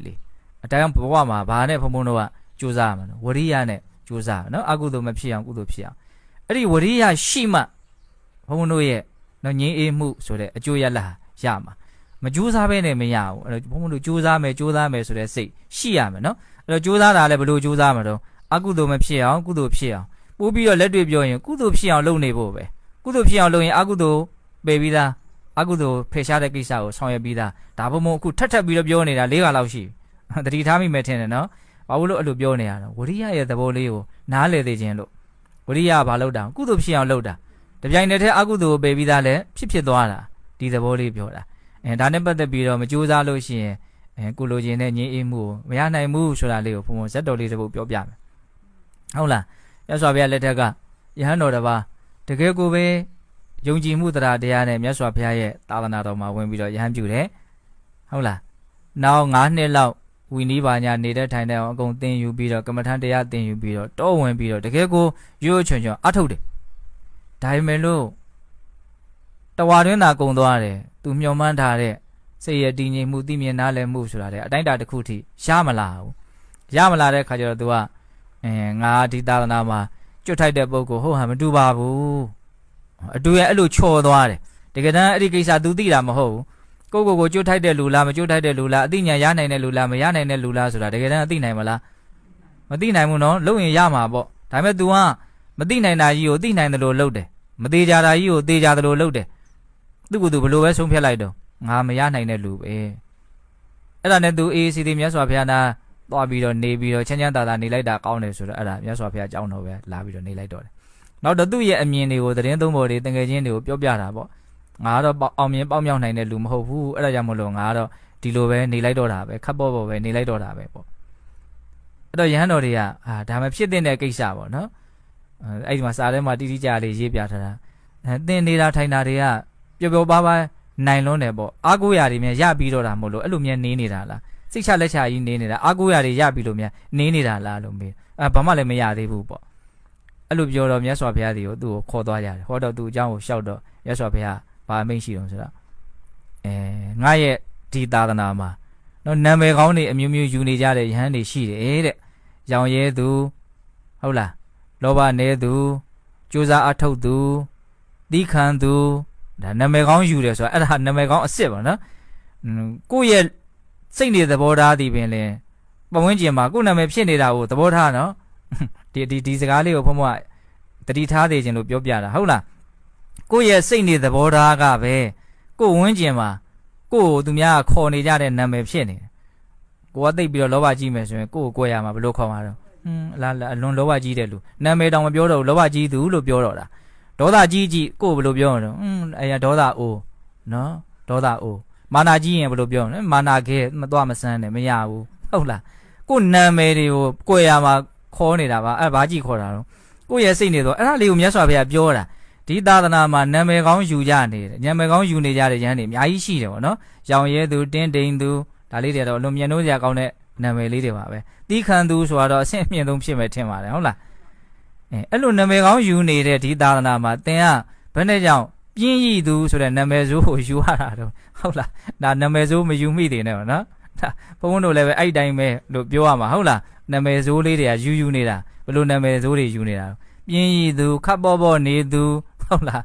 ေအတိုင်းဘဝမှာဘာနဲ့ဘုံတို့ကကြိုးစားရမှာနော်ဝရိယနဲ့ကြိုးစားနော်အကုသိုလ်မဖြစ်အောင်ကုသိုလ်ဖြစ်အောင်အဲ့ဒီဝရိယရှိမှဘုံတို့ရဲ့နော်ငြိမ်းအေးမှုဆိုတဲ့အကျိုးရလဒ်ရမှာမကြိုးစားဘဲနဲ့မရဘူးအဲ့တော့ဘုံတို့ကြိုးစားမယ်ဆိုတဲ့စိတ်ရှိရမယ်နော်အဲ့တော့ကြိုးစားတာလည်းဘယ်လိုကြိုးစားမှာတော့အကုသိုလ်မဖြစ်အောင်ကုသိုလ်ဖြစ်အောင်ပို့ပြီးတော့လက်တွေ့ပြောရင်ကုသိုလ်ဖြစ်အောင်လုပ်နေဖို့ပဲကုသိုလ်ဖြစ်အောင်လုပ်ရင်အကုသိုလ်ပယ်ပြီးသားအကုသိုလ်ဖယ်ရှားတဲ့ကိစ္စကိုဆောင်ရွက်ပြီးသားဒါဘုံအခုထပ်ပြီးတော့ပြောနေတာ၄ခါလောက်ရှိတတိထားမိမယ်ထင်တယ်နော်ဘာလို့အဲ့လိုပြောနေရတော့ဝရိယရဲ့သဘောလေးကိုနားလည်သိခြင်းလို့ဝရိယကဘာလုပ်တာကုသိုလ်ဖြစ်အောင်လုပ်တာတပြိုင်တည်းအကုသိုလ်ပယ်ပြီးသားလဲဖြစ်သွားတာဒီသဘောလေးပြောတာဒါနဲ့ပတ်သက်ပြီးတော့မကြိုးစားလို့ရှိရင်ကိုလိုချင်တဲ့ငြိမ်းအေးမှုကိုမရနိုင်ဘူးဆိုတာလေးကိုဘုံဇက်တော်လေးတစ်ပုဒ်ပြောပြမယ်ဟုတ်လားရသော်ဘုရားလက်ထက်ကယဟန်တော်တစ်ပါးတကယ်ကိုပဲယုံကြည်မှုတရားနဲ့မြတ်စွာဘုရားရဲ့သာသနာတော်မှာဝင်ပြီးတော့ယဟန်ပြုတယ်ဟုတ်လားနောက်9နှစ်လောက်ဝီနီးပါညာနေတဲ့ထိုင်တဲ့အောင်အကုန်သင်ယူပြီးတော့ကမ္မထံတရားသင်ယူပြီးတော့တောဝင်ပြီးတော့တကယ်ကိုရိုးချွန်အထုတ်တယ်ဒါပေမဲ့လို့တဝါတွင်းသာကုံသွားတယ်သူမျှော်မှန်းထားတဲ့စိတ်ရတည်ငြိမ်မှုသိမြင်နားလည်မှုဆိုတာတဲ့အတိုင်းအတာတစ်ခုထိရမလာတဲ့ခါကျတော့ तू ကငါဒီသာသနာမှာကျွတ်ထိုက်တဲ့ပုံကိုဟုတ်ဟန်မတူပါဘူးအတူရဲ့အဲ့လိုချော်သွားတယ်တကယ်တမ်းအဲ့ဒီကိစ္စ तू သိတာမဟုတ်ဘူးကိုကျွတ်ထိုက်တဲ့လူလားမကျွတ်ထိုက်တဲ့လူလားအသိဉာဏ်ရနိုင်တဲ့လူလားမရနိုင်တဲ့လူလားဆိုတာတကယ်တမ်းအသိနိုင်မလားမသိနိုင်ဘူးနော်လုပ်ရင်ရမှာပေါ့ဒါပေမဲ့ तू ကမသိနိုင်တာကြီးကိုသိနိုင်တယ်လို့လုပ်တယ်မသေးကြတာကြီးကိုသေကြတယ်လို့လုပ်တယ်သူ့ကိုယ်သူဘလို့ပဲဆုံးဖြတ်လိုက်တော့ငါမရနိုင်တဲ့လူပဲအဲ့ဒါနဲ့ तू အေးစီတီမြတ်စွာဘုရားနာသွားပြီးတော့နေပြီးတော့ချမ်းချမ်းသာသာနေလိုက်တာကောင်းတယ်ဆိုတော့အဲ့ဒါမြတ်စွာဘုရားအကြောင်းတော်ပဲလာပြီးတော့နေလိုက်တော့တယ်နောက်တော့သူ့ရဲ့အမြင်တွေကိုသတင်းသုံးပေါ်တွေတကယ်ချင်းတွေကိုပြောပြတာပေါ့ငါကတော့အောင်မြင်ပေါက်မြောက်နိုင်တဲ့လူမဟုတ်ဘူးအဲ့ဒါကြောင့်မလို့ငါကတော့ဒီလိုပဲနေလိုက်တော့တာပဲခပ်ပေါ်ပဲနေလိုက်တော့တာပဲပေါ့အဲ့တော့ယဟန်တော်တွေကဒါမှဖြစ်တဲ့ကိစ္စပေါ့နော်အဲ့ဒီမှာစာထဲမှာတိတိကျကျလေးရေးပြထားတာသင်နေတာထိုင်တာတွေကပျော်ပျော်ပါးပါးနိုင်လွန်းတယ်ပေါ့အားကိုးရာတွေများရပြီးတော့တာမဟုတ်လို့အဲ့လိုများနေနေတာလားစိတ်ချလက်ချကြီးနေနေတာအားကိုးရာတွေရပြီးလို့များနေနေတာလားလို့မေးဘာမှလည်းမရသေးဘူးပေါ့အဲ့လိုပြောတော့မြတ်စွာဘုရားတွေကိုသူ့ကိုခေါ်သွားကြတယ်ဟောတော့သူ့အကြောင်းကိုရှောက်တော့မြတ်စွာဘုရားဘာအမိန့်ရှိတော့ဆိုတော့ငါရဲ့ဒီသာသနာမှာနော်နာမည်ကောင်းတွေအမျိုးမျိုးယူနေကြတဲ့ယဟန်တွေရှိတယ်တဲ့ရောင်ရဲသူဟုတ်လားလောဘနေသူကြိုးစားအထုတ်သူသီးခံသူဒါနာမည်ကောင်းယူတယ်ဆိုတာအဲ့ဒါနာမည်ကောင်းအစ်စ်ပါနော်ကိုယ့်ရဲ့စိတ်နေသဘောထားသည်ပင်လဲပတ်ဝန်းကျင်မှာကိုယ့်နာမည်ဖြစ်နေတာကိုသဘောထားနော်ဒီစကားလေးကိုဘုံဘတတိထားသေးခြင်းလို့ပြောပြတာဟုတ်လားကိုယ့်ရဲ့စိတ်နေသဘောထားကပဲကိုယ့်ဝန်းကျင်မှာကိုယ့်သူများခေါ်နေကြတဲ့နာမည်ဖြစ်နေတယ်ကိုကသိပြီးတော့လောဘကြီးမယ်ဆိုရင်ကိုယ့်ကိုကြွယ်ရမှာဘယ်လိုခေါ်မှာတော့လာအလွန်လောဘကြီးတဲ့လူနာမည်တောင်မပြောတော့ဘူးလောဘကြီးသူလို့ပြောတော့တာဒေါသကြီးကိုယ်ဘယ်လိုပြောတော့ဒေါသအိုနော်ဒေါသအိုမာနာကြီးရင်ဘယ်လိုပြောလဲမာနာခဲမသွားမစမ်းနဲ့မရဘူးဟုတ်လားကိုယ်နာမည်တွေကိုကြွယ်ရမှာခေါ်နေတာပါအဲ့ဘာကြီးခေါ်တာတော့ကိုယ့်ရဲ့စိတ်နေတော့အဲ့ဒါလေးကိုမြတ်စွာဘုရားပြောတာဒီသာသနာမှာနာမည်ကောင်းယူကြနေတယ်နာမည်ကောင်းယူနေကြတဲ့ယဟန်တွေအများကြီးရှိတယ်ပေါ့နော်ရောင်ရဲသူတင်းတိမ်သူဒါလေးတွေတော့အလွန်မြန်လို့စရာကောင်းတဲ့နာမည်လေးတွေပါပဲတီးခံသူဆိုတော့အဆင့်အမြင့်ဆုံးဖြစ်မယ်ထင်ပါတယ်ဟုတ်လားအဲ့လိုနာမည်ကောင်းယူနေတဲ့ဒီသာသနာမှာသင်ကဘယ်နဲ့ကြောင့်ပြင်းရည်သူဆိုတဲ့နာမည်ဆိုးကိုယူရတာတော့ဟုတ်လားဒါနာမည်ဆိုးမယူမိသေးနဲ့ပေါ့နော်ဒါဘုန်းဘုန်းတို့လည်းပဲအဲ့တိုင်းပဲလို့ပြောရမှာဟုတ်လားနာမည်ဆိုးလေးတွေကယူနေတာဘယ်လိုနာမည်ဆိုးတွေယူနေတာပြင်းရည်သူခပ်ပေါ်နေသူဟုတ်လား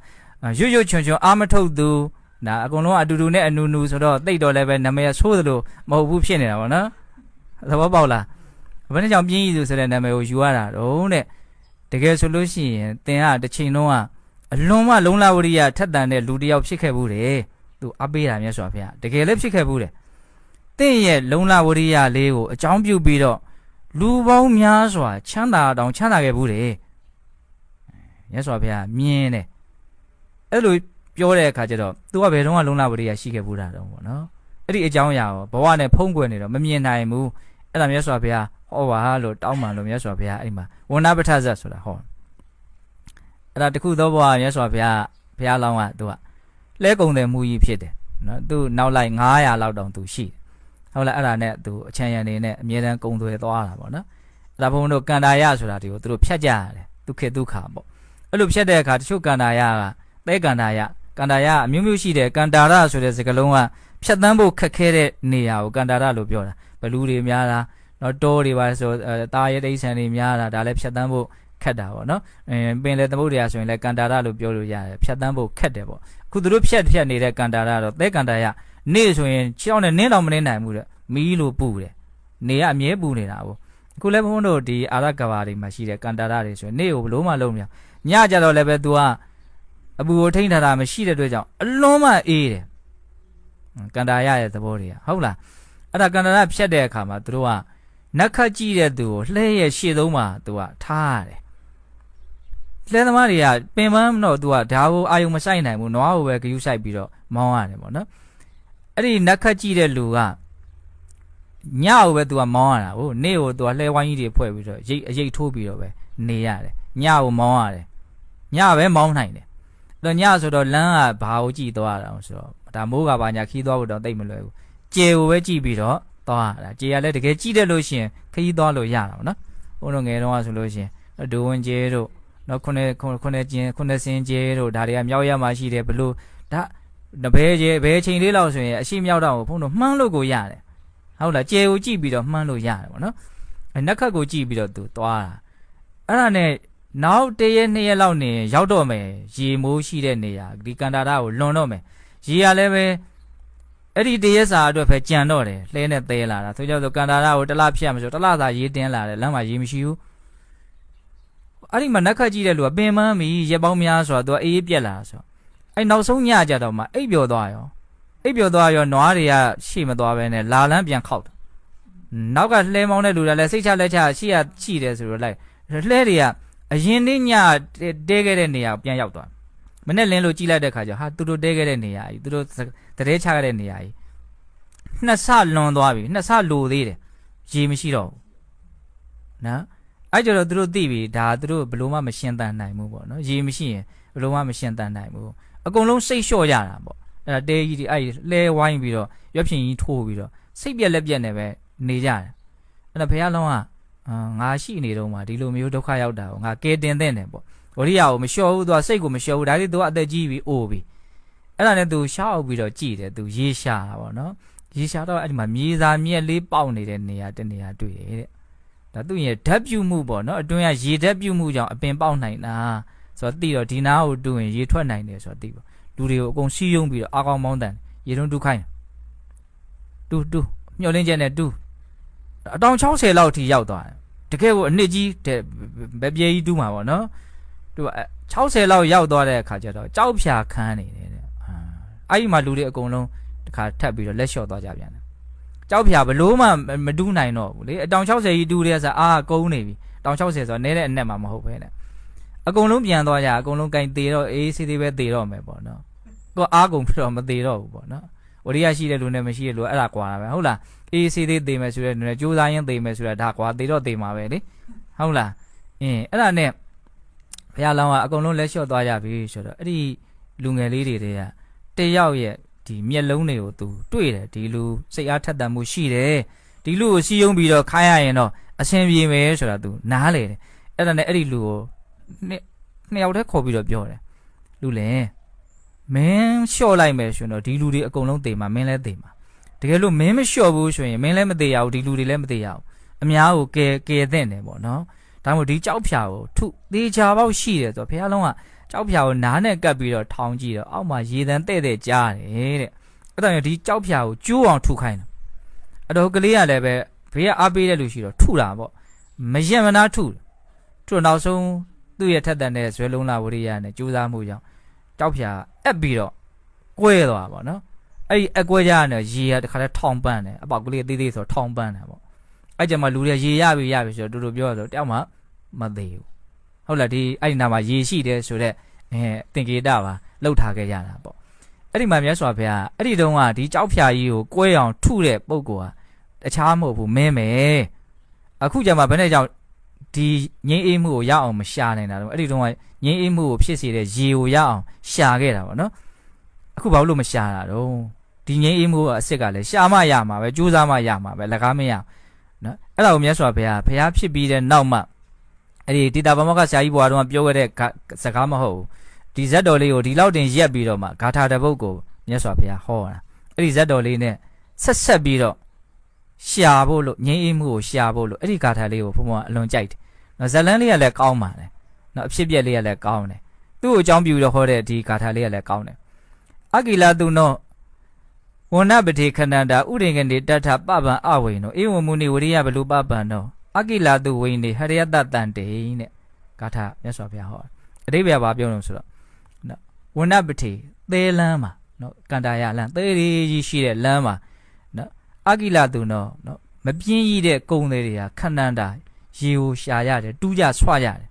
ရွချွန်အားမထုတ်သူဒါအကုန်လုံးအတူတူနဲ့အနူနူဆိုတော့တိတ်တော့လည်းပဲနာမည်ဆိုးသလိုမဟုတ်ဘူးဖြစ်နေတာပေါ့နော်သဘောပေါက်လားဘယ်နဲ့ကြောင့်ပြင်းရည်သူဆိုတဲ့နာမည်ကိုယူရတာတော့တဲ့တကယ်ဆိုလို့ရှိရင်သင်ကတစ်ချိန်လုံးကအလွန်မှလုံလဝရိယထက်တန်တဲ့လူတစ်ယောက်ဖြစ်ခဲ့ဘူးတယ်သူအပေးတာမြတ်စွာဘုရားတကယ်လည်းဖြစ်ခဲ့ဘူးတယ်သင်ရဲ့လုံလဝရိယလေးကိုအကြောင်းပြုပြီးတော့လူပေါင်းများစွာချမ်းသာတောင်ချမ်းသာခဲ့ဘူးတယ်မြတ်စွာဘုရားမြင်တယ် အဲ့လိုပြောတဲ့အခါကျတော့ तू ကဘယ်တော့မှလုံလဝရိယရှိခဲ့ဘူးတာတော့ပေါ့နော်အဲ့ဒီအကြောင်းအရာကိုဘဝနဲ့ဖုံးကွယ်နေတော့မမြင်နိုင်ဘူးအဲ့ဒါမြတ်စွာဘုရားဟောပါလို့တောင်းပန်လို့မြတ်စွာဘုရားအဲ့မှာဝဏ္ဏပဋ္ဌဇတ်ဆိုတာဟောအဲ့ဒါတခုသောဘဝမြတ်စွာဘုရားလောင်းက तू ကလဲကုံတယ်မူကြီးဖြစ်တယ်နော် तू နောက်လိုက်900လောက်တောင် तू ရှိတယ်ဟုတ်လားအဲ့ဒါနဲ့ तू အချမ်းရံနေနဲ့အမြဲတမ်းကုံသွဲသွားတာပေါ့နော်အဲ့ဒါဘုန်းတို့ကန္တာယဆိုတာဒီကိုသူတို့ဖြတ်ကြရတယ်ဒုက္ခဒုက္ခပေါ့အဲ့လိုဖြတ်တဲ့အခါတချို့ကန္တာယကသဲကန္တာယအမျိုးမျိုးရှိတယ်ကန္တာရဆိုတဲ့စကားလုံးကဖြတ်တန်းဖို့ခက်ခဲတဲ့နေရာကိုကန္တာရလို့ပြောတာဘလူတွေများတာနော်တောတွေပါဆိုတာရဲတိဆန်တွေများတာဒါလည်းဖြတ်တန်းဖို့ခက်တာပေါ့နော်ပင်လေသမုဒ္ဒရာဆိုရင်လည်းကန္တာရလို့ပြောလို့ရတယ်ဖြတ်တန်းဖို့ခက်တယ်ပေါ့အခုသူတို့ဖြတ်နေတဲ့ကန္တာရတော့သဲကန္တာယနေ့ဆိုရင်ချောင်းနဲ့နင်းတော့မနေနိုင်ဘူးတဲ့မီးလို့ပူတယ်နေကအမြဲပူနေတာပေါ့အခုလည်းဘုန်းတို့ဒီအာရကဘာတွေမှာရှိတဲ့ကန္တာရတွေဆိုရင်နေ့ကိုဘလို့မှလုံးမရညကြတော့လည်းပဲ तू ကအပူကိုထိန်းထားတာမရှိတဲ့အတွက်ကြောင့်အလွန်မှအေးတယ်ကန္တာရရဲ့သဘောတွေကဟုတ်လားအဲ့ဒါကန္တာရဖြတ်တဲ့အခါမှာသူတို့ကနက်ခတ်ကြည့်တဲ့သူကိုလှဲရဲ့ရှေ့သုံးမှာ तू ကထားရတယ်လှဲသမားတွေကပင်ပန်းတော့ तू ကဒါကိုအာယုံမဆိုင်နိုင်ဘူးနွားကိုပဲဂယုဆိုင်ပြီးတော့မောင်းရတယ်ပေါ့နော်အဲ့ဒီနက်ခတ်ကြည့်တဲ့လူကညကိုပဲ तू ကမောင်းရတာဟုတ်နေ့ကို तू ကလှဲဝိုင်းကြီးတွေဖွဲ့ပြီးတော့အရိပ်ထိုးပြီးတော့ပဲနေရတယ်ညကိုမောင်းရတယ်ညပဲမောင်းနိုင်တယ်တော့ညဆိုတော့လမ်းကဘာကိုကြည့်သွားတာဆိုတော့ဒါမိုးကဘာညာခီးသွားဖို့တော့တိတ်မလွယ်ဘူးကျေကိုပဲကြည့်ပြီးတော့သွားတာကျေကလည်းတကယ်ကြည့်တယ်လို့ရှိရင်ခီးသွားလို့ရတာပေါ့နော်ဘုန်းတော်ငယ်တော့ဆိုလို့ရှိရင်ဒိုဝင်ကျေတို့နော်ခုနှစ်စင်ကျေတို့ဒါတွေကမြောက်ရမှာရှိတယ်ဘလို့ဒါဘယ်ချိန်လေးလောက်ဆိုရင်အရှိမြောက်တော့ဘုန်းတော်မှန်းလို့ကိုရတယ်ဟုတ်လားကျေကိုကြည့်ပြီးတော့မှန်းလို့ရတယ်ပေါ့နော်နက်ခတ်ကိုကြည့်ပြီးတော့သူသွားတာအဲ့ဒါနဲ့နောက်1ရက်2ရက်လောက်နေရောက်တော့မယ်ရေမိုးရှိတဲ့နေရာဒီကန္တာရကိုလွန်တော့မယ်ရေရလည်းပဲအဲ့ဒီ1ရက်စာအတွက်ပဲကြံတော့တယ်လှဲနဲ့သဲလာတာဆိုကြတော့ကန္တာရကိုတစ်လဖြတ်မဆိုတစ်လစာရေတင်းလာတယ်လမ်းမှာရေမရှိဘူးအဲ့ဒီမှာနက်ခတ်ကြည့်တဲ့လူကပင်မန်းပြီရက်ပေါင်းများဆိုတော့သူကအေးပြက်လာဆိုအဲ့နောက်ဆုံးညကြတော့မှအိပ်ပျော်သွားရောနွားတွေကရှေ့မသွားပဲနဲ့လာလန်းပြန်ခောက်တယ်နောက်ကလှဲမောင်းတဲ့လူကလည်းစိတ်ချလက်ချရှိတယ်ဆိုတော့လိုက်လှဲတွေကအရင်နေ့ညတဲခဲ့တဲ့နေရာပြန်ရောက်သွားမနဲ့လင်းလို့ကြည့်လိုက်တဲ့ခါကျဟာသူတို့တဲခဲ့တဲ့နေရာကြီးသူတို့တရေချခဲ့တဲ့နေရာကြီးနှစ်ဆလွန်သွားပြီနှစ်ဆလိုသေးတယ်ရေမရှိတော့ဘူးနော်အဲ့ကြတော့သူတို့သိပြီဒါသူတို့ဘလို့မှမရှင်းတန်နိုင်ဘူးပေါ့နော်ရေမရှိရင်ဘလို့မှမရှင်းတန်နိုင်ဘူးအကုန်လုံးစိတ်လျှော့ရတာပေါ့အဲ့ဒါတဲကြီးအဲ့လှဲဝိုင်းပြီးတော့ရွက်ဖြင်ကြီးထိုးပြီးတော့စိတ်ပြက်လက်ပြက်နေပဲနေကြတယ်အဲ့ဒါဘုရားလုံးကငါရှိနေတော့မှဒီလိုမျိုးဒုက္ခရောက်တာကိုငါကဲတင်တဲ့တယ်ပေါ့ဝရိယကိုမလျှော့ဘူးသူကစိတ်ကိုမလျှော့ဘူးဒါလေးသူကအသက်ကြီးပြီးအိုးပြီးအဲ့ဒါနဲ့သူရှောက်ပြီးတော့ကြည်တယ်သူရေရှာတာပေါ့နော်ရေရှာတော့အဲ့ဒီမှာမြေစာမြက်လေးပေါက်နေတဲ့နေရာတနေရာတွေ့တယ်တဲ့ဒါသူ့ရဲ့ဓာတ်ပြုမှုပေါ့နော်အတွင်းကရေဓာတ်ပြုမှုကြောင့်အပင်ပေါက်နိုင်တာဆိုတော့သိတော့ဒီနာကိုတူရင်ရေထွက်နိုင်တယ်ဆိုတော့သိပေါ့လူတွေကိုအကုန်စီးယုံပြီးတော့အာကောင်မောင်းတန်ရေတွန်းတူးခိုင်းတူမျောလင်းချက်နဲ့တူအတောင်60လောက်ထိရောက်သွားတယ်တကယ်ကိုအနှစ်ကြီးတဲ့ဘယ်ပြေးကြီးတူးမှာပေါ့နော်သူက60လောက်ရောက်သွားတဲ့အခါကျတော့ကြောက်ဖြာခန်းနေတယ်တဲ့အဲ့ဒီမှာလူတွေအကုန်လုံးတခါထပ်ပြီးတော့လက်လျှော့သွားကြပြန်တယ်ကြောက်ဖြာဘလို့မှမတူးနိုင်တော့ဘူးလေအတောင်60ကြီးတူးတဲ့ဆိုကုန်းနေပြီတောင်60ဆိုတော့နဲတဲ့အနက်မှာမဟုတ်ပဲနဲ့အကုန်လုံးပြန်သွားကြအကုန်လုံးကင်သေးတော့အေးစီသေးပဲသေးတော့မယ်ပေါ့နော်ကိုအားကုန်ပြီးတော့မသေးတော့ဘူးပေါ့နော်ဝရိယရှိတဲ့လူနဲ့မရှိတဲ့လူအဲ့ဒါကွာတာပဲဟုတ်လားအေးစီသေးသေးမယ်ဆိုတဲ့လူနဲ့ကြိုးစားရင်းသေးမယ်ဆိုတဲ့ဒါကွာသေးတော့သေးမှာပဲလေဟုတ်လားအဲ့ဒါနဲ့ဘုရားလောင်းကအကုန်လုံးလက်လျှော့သွားကြပြီဆိုတော့အဲ့ဒီလူငယ်လေးတွေတယောက်ရဲ့ဒီမျက်လုံးတွေကိုသူတွေ့တယ်ဒီလူစိတ်အားထက်သန်မှုရှိတယ်ဒီလူကိုစီးယုံပြီးတော့ခိုင်းရရင်တော့အဆင်ပြေမယ်ဆိုတာသူနားလေတယ်အဲ့ဒါနဲ့အဲ့ဒီလူကိုနှစ်ယောက်တည်းခေါ်ပြီးတော့ပြောတယ်လူလည်းမင်းလျှော့လိုက်မယ်ဆိုတော့ဒီလူတွေအကုန်လုံးသေမှာမင်းလည်းသေမှာတကယ်လို့မင်းမလျှော့ဘူးဆိုရင်မင်းလည်းမသေရဘူးဒီလူတွေလည်းမသေရဘူးအများကိုကယ်သင့်တယ်ပေါ့နော်ဒါမှမဟုတ်ဒီကြောက်ဖြာကိုထုသေးချာပေါက်ရှိတယ်ဆိုတော့ဘုရားလုံးကကြောက်ဖြာကိုနားနဲ့ကပ်ပြီးတော့ထောင်းကြည့်တော့အောက်မှာရေတန်းတဲ့ကြားတယ်တဲ့အဲ့ဒါကြောင့်ဒီကြောက်ဖြာကိုကျိုးအောင်ထုခိုင်းတယ်အတော်ကလေးကလည်းပဲဘေးကအားပေးတဲ့လူရှိတော့ထုတာပေါ့မရက်မနာထုနောက်ဆုံးသူ့ရဲ့ထက်တန်တဲ့ဇွဲလုံးလာဝရိယနဲ့ကြိုးစားမှုကြောင့်ကြောက်ဖြာအက်ပြီးတော့ကွဲသွားပါတော့အဲ့ဒီအကွဲကြရတယ်ရေကတခါလဲထောင်ပန်းတယ်အပေါက်ကလေးသေးသေးဆိုထောင်ပန်းတယ်ပေါ့အဲ့ကြမှာလူတွေရေရပြီဆိုတော့တူပြောဆိုတယောက်မှမသေးဘူးဟုတ်လားဒီအဲ့ဒီနာမှာရေရှိတယ်ဆိုတော့သင်္ကေတပါ လှုပ်ထားခဲ့ရတာပေါ့အဲ့ဒီမှာမြတ်စွာဘုရားအဲ့ဒီတုန်းကဒီကြောက်ဖြာကြီးကိုကွဲအောင်ထုတဲ့ပုဂ္ဂိုလ်ဟာတခြားမဟုတ်ဘူးမင်းမယ်အခုကျမှဘယ်နဲ့ကြောင့်ဒီငြိမ်းအေးမှုကိုရအောင်မရှာနိုင်တာတော့အဲ့ဒီတုန်းကငြိမ်းအေးမှုကိုဖြစ်စေတဲ့ရေကိုရအောင်ရှာခဲ့တာပေါ့နော်အခုဘာလို့မရှာတာတော့ဒီငြိမ်းအေးမှုအစ်စ်ကလည်းရှာမရမှာပဲကြိုးစားမရမှာပဲလကားမရနော်အဲ့ဒါကိုမြတ်စွာဘုရားဖြစ်ပြီးတဲ့နောက်မှအဲ့ဒီဒေတာဗမောကဆရာကြီးဘွားတော်ကပြောခဲ့တဲ့စကားမဟုတ်ဘူးဒီဇက်တော်လေးကိုဒီလောက်တင်ရက်ပြီးတော့မှဂါထာတစ်ပုဒ်ကိုမြတ်စွာဘုရားဟောတာအဲ့ဒီဇက်တော်လေးနဲ့ဆက်ပြီးတော့ရှာဖို့လို့ငြိမ်းအေးမှုကိုရှာဖို့လို့အဲ့ဒီဂါထာလေးကိုဘုံဘုံအလွန်ကြိုက်တယ်နော်ဇလန်းလေးကလည်းကောင်းပါတယ်နော်အဖြစ်ပြက်လေးကလည်းကောင်းတယ်သူ့ကိုအကြောင်းပြုတော့ဟောတဲ့ဒီဂါထာလေးကလည်းကောင်းတယ်အကိလတုနောဝဏပတိခဏန္တာဥရိငနေတထပပံအဝိနောဧဝံမုနိဝရိယဘလူပပံနောအကိလတုဝိနေဟရိယတတန်တေတဲ့ဂါထာမြတ်စွာဘုရားဟောအတိပ္ပယ်ဘာပြောလို့ဆိုတော့နော်ဝဏပတိသဲလန်းမှာနော်ကန္တာယလန်းသဲကြီးရှိတဲ့လမ်းမှာနော်အကိလတုနောနော်မပြင်းကြီးတဲ့ကုံတွေဟာခဏန္တာရေကိုရှာရတယ်တူးကြဆွရတယ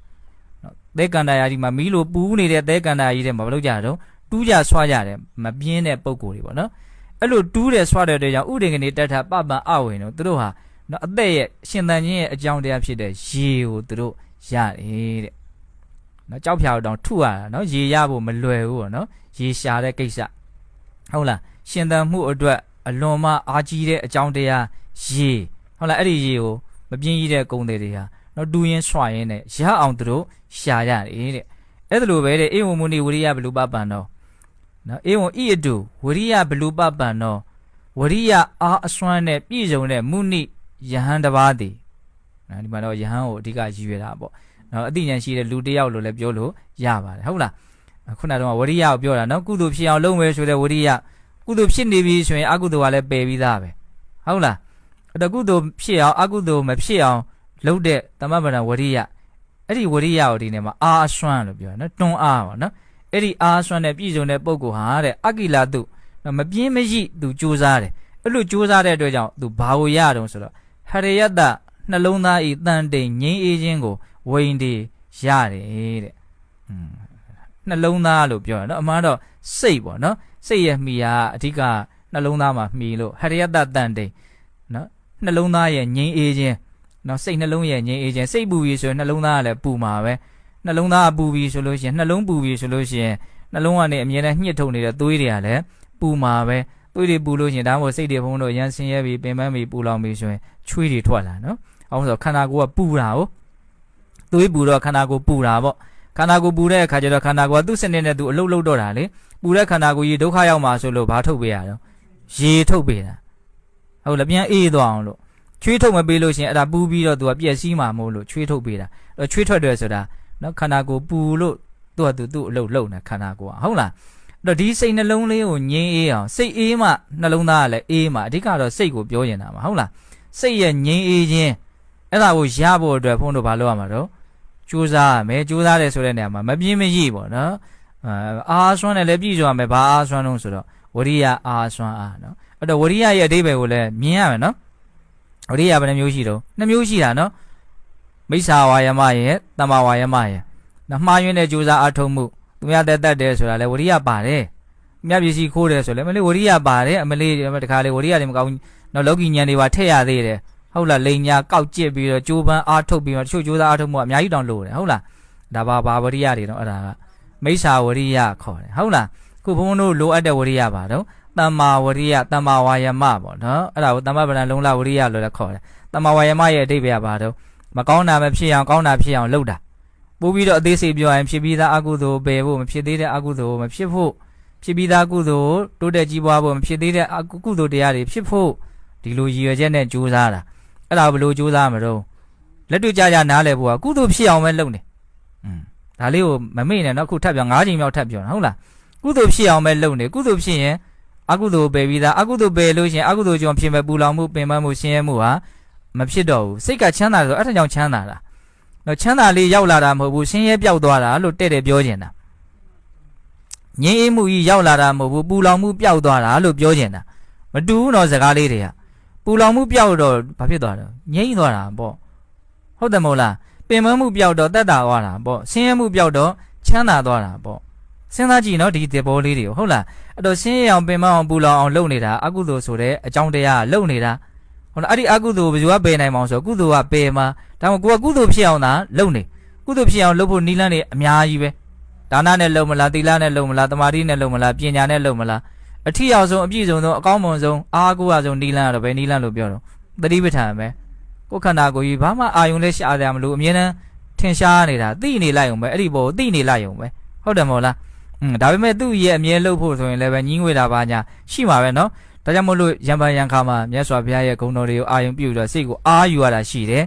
်နော်သဲကန္တာယကြီးမှာမီးလိုပူးနေတဲ့သဲကန္တာယကြီးထဲမှာမလုပ်ကြတော့တူးကြဆွရတယ်မပြင်းတဲ့ပုံကိုယ်တွေပေါ့နော်အဲ့လိုတူးတယ်ဆွတဲ့အတွက်ကြောင့်ဥဒိငနေတထပပံအဝိနောသူတို့ဟာနော်အသက်ရဲ့ရှင်သန်ခြင်းရဲ့အကြောင်းတရားဖြစ်တဲ့ရေကိုသူတို့ရတယ်တဲ့နော်ကြောက်ဖြာတောင်ထုရတာနော်ရေရဖို့မလွယ်ဘူးပေါ့နော်ရေရှာတဲ့ကိစ္စဟုတ်လားရှင်သန်မှုအတွက်အလွန်မှအားကြီးတဲ့အကြောင်းတရားရေဟုတ်လားအဲ့ဒီရေကိုမပြင်းကြီးတဲ့ကုံတွေဟာနော်တူးရင်းဆွရင်းနဲ့ရအောင်သူတို့ရှာရတယ်တဲ့အဲ့ဒါလိုပဲတဲ့ဧဝံမုနိဝရိယဘလူပပံနောနော်ဧဝံဤအတုဝရိယဘလူပပံနောဝရိယအားအစွမ်းနဲ့ပြည့်စုံတဲ့မုနိယဟန်တစ်ပါးသည်နော်ဒီမှာတော့ယဟန်ကိုအဓိကရည်ရွယ်တာပေါ့နော်အသိဉာဏ်ရှိတဲ့လူတစ်ယောက်လို့လည်းပြောလို့ရပါတယ်ဟုတ်လားခုနကတော့ဝရိယကိုပြောတာနော်ကုသိုလ်ဖြစ်အောင်လုပ်မယ်ဆိုတဲ့ဝရိယကုသိုလ်ဖြစ်နေပြီဆိုရင်အကုသိုလ်ကလည်းပယ်ပြီးသားပဲဟုတ်လားအဲ့တော့ကုသိုလ်ဖြစ်အောင်အကုသိုလ်မဖြစ်အောင်လုပ်တဲ့သမဗရဝရိယအဲ့ဒီဝရိယကိုဒီနေ့မှာအာအစွမ်းလို့ပြောတယ်နော်တွန်းအားပါနော်အဲ့ဒီအာအစွမ်းနဲ့ပြည်စုံတဲ့ပုဂ္ဂိုလ်ဟာတဲ့အကိလတုမပြင်းမရှိသူကြိုးစားတယ်အဲ့လိုကြိုးစားတဲ့အတွက်ကြောင့်သူဘာကိုရတော့ဆိုတော့ဟရိယတနှလုံးသားဤတန်တိန်ငြိမ်းအေးခြင်းကိုဝိန်ဒီရတယ်တဲ့နှလုံးသားလို့ပြောတယ်နော်အမှန်တော့စိတ်ပေါ့နော်စိတ်ရဲ့မှီဟာအဓိကနှလုံးသားမှာမှီလို့ဟရိယတတန်တိန်နော်နှလုံးသားရဲ့ငြိမ်းအေးခြင်းနော်စိတ်နှလုံးရဲ့ငြိမ်းအေးခြင်းစိတ်ပူပြီးဆိုရင်နှလုံးသားကလည်းပူမှာပဲနှလုံးသားပူပြီးဆိုလို့ရှိရင်နှလုံးပူပြီးဆိုလို့ရှိရင်နှလုံးကနေအမြဲတမ်းညှစ်ထုတ်နေတဲ့သွေးတွေကလည်းပူမှာပဲသွေးတွေပူလို့ရှိရင်ဒါမှမဟုတ်စိတ်တွေဘုံတို့ရန်ဆင်းရဲပြီးပင်ပန်းပြီးပူလောင်ပြီးဆိုရင်ချွေးတွေထွက်လာနော်အောင်ဆိုခန္ဓာကိုယ်ကပူတာဟုတ်သွေးပူတော့ခန္ဓာကိုယ်ပူတာပေါ့ခန္ဓာကိုယ်ပူတဲ့အခါကျတော့ခန္ဓာကိုယ်ကသူ့စနစ်နဲ့သူအလုတ်လုတ်တော့တာလေပူတဲ့ခန္ဓာကိုယ်ကြီးဒုက္ခရောက်မှာဆိုလို့ဘာထုတ်ပေးရတော့ရေထုတ်ပေးတာဟုတ်လားပြန်အေးသွားအောင်လို့ချွေးထုတ်မပေးလို့ရှိရင်အဲ့ဒါပူပြီးတော့သူကပြက်စီးမှာမို့လို့ချွေးထုတ်ပေးတာအဲ့ချွေးထွက်တယ်ဆိုတာနော်ခန္ဓာကိုယ်ပူလို့သူ့အလုတ်လုံနေခန္ဓာကိုယ်ဟုတ်လားအဲ့တော့ဒီစိတ်နှလုံးလေးကိုငြိမ်းအေးအောင်စိတ်အေးမှနှလုံးသားကလည်းအေးမှအဓိကတော့စိတ်ကိုပြောနေတာမှာဟုတ်လားစိတ်ရဲ့ငြိမ်းအေးခြင်းအဲ့ဒါကိုရဖို့အတွက်ဘုန်းတို့ဘာလုပ်ရမှာတော့ကြိုးစားရမယ်ကြိုးစားတယ်ဆိုတဲ့နေရာမှာမပြင်းမရိပေါ့နော်အားစွမ်းတယ်လည်းပြည့်စုံရမယ်ဘာအားစွမ်းလို့ဆိုတော့ဝရိယအားစွမ်းအားနော်အဲ့တော့ဝရိယရဲ့အဓိပ္ပာယ်ကိုလည်းမြင်ရမယ်နော်ဝရိယဘယ်နှမျိုးရှိတော့နှစ်မျိုးရှိတာနော်မိစ္ဆာဝါယမရဲ့တမ္မာဝါယမရဲ့နော်မှားယွင်းတဲ့ကြိုးစားအားထုတ်မှုသူများတက်တယ်ဆိုတာလည်းဝရိယပါတယ်မြတ်ပစ္စည်းခိုးတယ်ဆိုလည်းမလေးဝရိယပါတယ်အမလေးတခါလေဝရိယတွေမကောင်းနော်လောကီဉာဏ်တွေပါထည့်ရသေးတယ်ဟုတ်လားလိန်ညာကောက်ကျစ်ပြီးတော့ကြိုးပမ်းအားထုတ်ပြီးတော့တချို့ကြိုးစားအားထုတ်မှုအများကြီးတောင်လို့တယ်ဟုတ်လားဒါဘာဝရိယတွေတော့အဲ့ဒါကမိစ္ဆာဝရိယခေါ်တယ်ဟုတ်လားခုဘုန်းဘုန်းတို့လိုအပ်တဲ့ဝရိယပါတော့တမ္မာဝရိယတမ္မာဝါယမပေါ့နော်အဲ့ဒါကိုတမ္မပဒံလုံလဝရိယလို့လည်းခေါ်တယ်တမ္မာဝါယမရဲ့အဓိပ္ပာယ်ကဘာတော့မကောင်းတာမဖြစ်အောင်ကောင်းတာဖြစ်အောင်လုပ်တာပို့ပြီးတော့အသေးစိတ်ပြောရင်ဖြစ်ပြီးသားအကုသိုလ်ပယ်ဖို့မဖြစ်သေးတဲ့အကုသိုလ်မဖြစ်ဖို့ဖြစ်ပြီးသားကုသိုလ်တိုးတက်ကြီးပွားဖို့မဖြစ်သေးတဲ့အကုသိုလ်တရားတွေဖြစ်ဖို့ဒီလိုရည်ရွယ်ချက်နဲ့ကြိုးစားတာအဲ့ဒါဘယ်လိုကြိုးစားမလို့လက်တွေ့ကြကြနားလည်ဖို့ကကုသိုလ်ဖြစ်အောင်ပဲလုပ်နေဒါလေးကိုမမေ့နဲ့နော်ခုထပ်ပြော9ချိန်မြောက်ထပ်ပြောဟုတ်လားကုသိုလ်ဖြစ်အောင်ပဲလုပ်နေကုသိုလ်ဖြစ်ရင်အကုသိုလ်ပယ်ပြီးသားအကုသိုလ်ပယ်လို့ရှိရင်အကုသိုလ်ကြောင့်ဖြစ်မဲ့ပူလောင်မှုပင်ပန်းမှုဆင်းရဲမှုဟာမဖြစ်တော့ဘူးစိတ်ကချမ်းသာဆိုအဲ့ဒါကြောင့်ချမ်းသာတာနော်ချမ်းသာလေးရောက်လာတာမဟုတ်ဘူးဆင်းရဲပျောက်သွားတာလို့တဲ့ပြောနေတာငြိမ်းအေးမှုကြီးရောက်လာတာမဟုတ်ဘူးပူလောင်မှုပျောက်သွားတာလို့ပြောနေတာမတူဘူးနော်စကားလေးတွေကပူလောင်မှုပျောက်တော့ဘာဖြစ်သွားတော့ငြိမ်းသွားတာပေါ့ဟုတ်တယ်မဟုတ်လားပင်ပန်းမှုပျောက်တော့တက်တာသွားတာပေါ့ဆင်းရဲမှုပျောက်တော့ချမ်းသာသွားတာပေါ့ စဉ်းစားကြည့်နော်ဒီသဘောလေးတွေကိုဟုတ်လားအဲ့တော့ဆင်းရဲအောင်ပင်မအောင်ပူလောင်အောင်လုပ်နေတာအကုသိုလ်ဆိုတဲ့အကြောင်းတရားလုပ်နေတာဟုတ်လားအဲ့ဒီအကုသိုလ်ဘယ်သူကပယ်နိုင်မအောင်ဆိုကုသိုလ်ကပယ်မှာဒါမှမဟုတ်ကိုကကုသိုလ်ဖြစ်အောင်သာလုပ်နေကုသိုလ်ဖြစ်အောင်လုပ်ဖို့နိလန်းနေအများကြီးပဲဒါနနဲ့လုပ်မလားသီလနဲ့လုပ်မလားတမာတိနဲ့လုပ်မလားပညာနဲ့လုပ်မလားအထီအောင်ဆုံးအပြည့်စုံဆုံးအကောင်းမွန်ဆုံးအားကိုးရဆုံးနိလန်းကတော့ဘယ်နိလန်းလို့ပြောတော့သတိပဋ္ဌာန်ပဲကိုယ်ခန္ဓာကိုယ်ကြီးဘာမှအာယုံလဲရှာရမလို့အမြဲတမ်းထင်ရှားနေတာသိနေလိုက်အောင်ပဲအဲ့ဒီဘောသိနေလိုက်အောင်ပဲဟုတ်တယ်မဟုတ်လားဒါပေမဲ့သူ့ရဲ့အမြဲလုပ်ဖို့ဆိုရင်လည်းပဲညင်းငွေတာပါညာရှိမှာပဲနော်ဒါကြောင့်မို့လို့ရံပန်ရံခါမှာမြတ်စွာဘုရားရဲ့ဂုဏ်တော်တွေကိုအာယုံပြုတော့စိတ်ကိုအားယူရတာရှိတယ်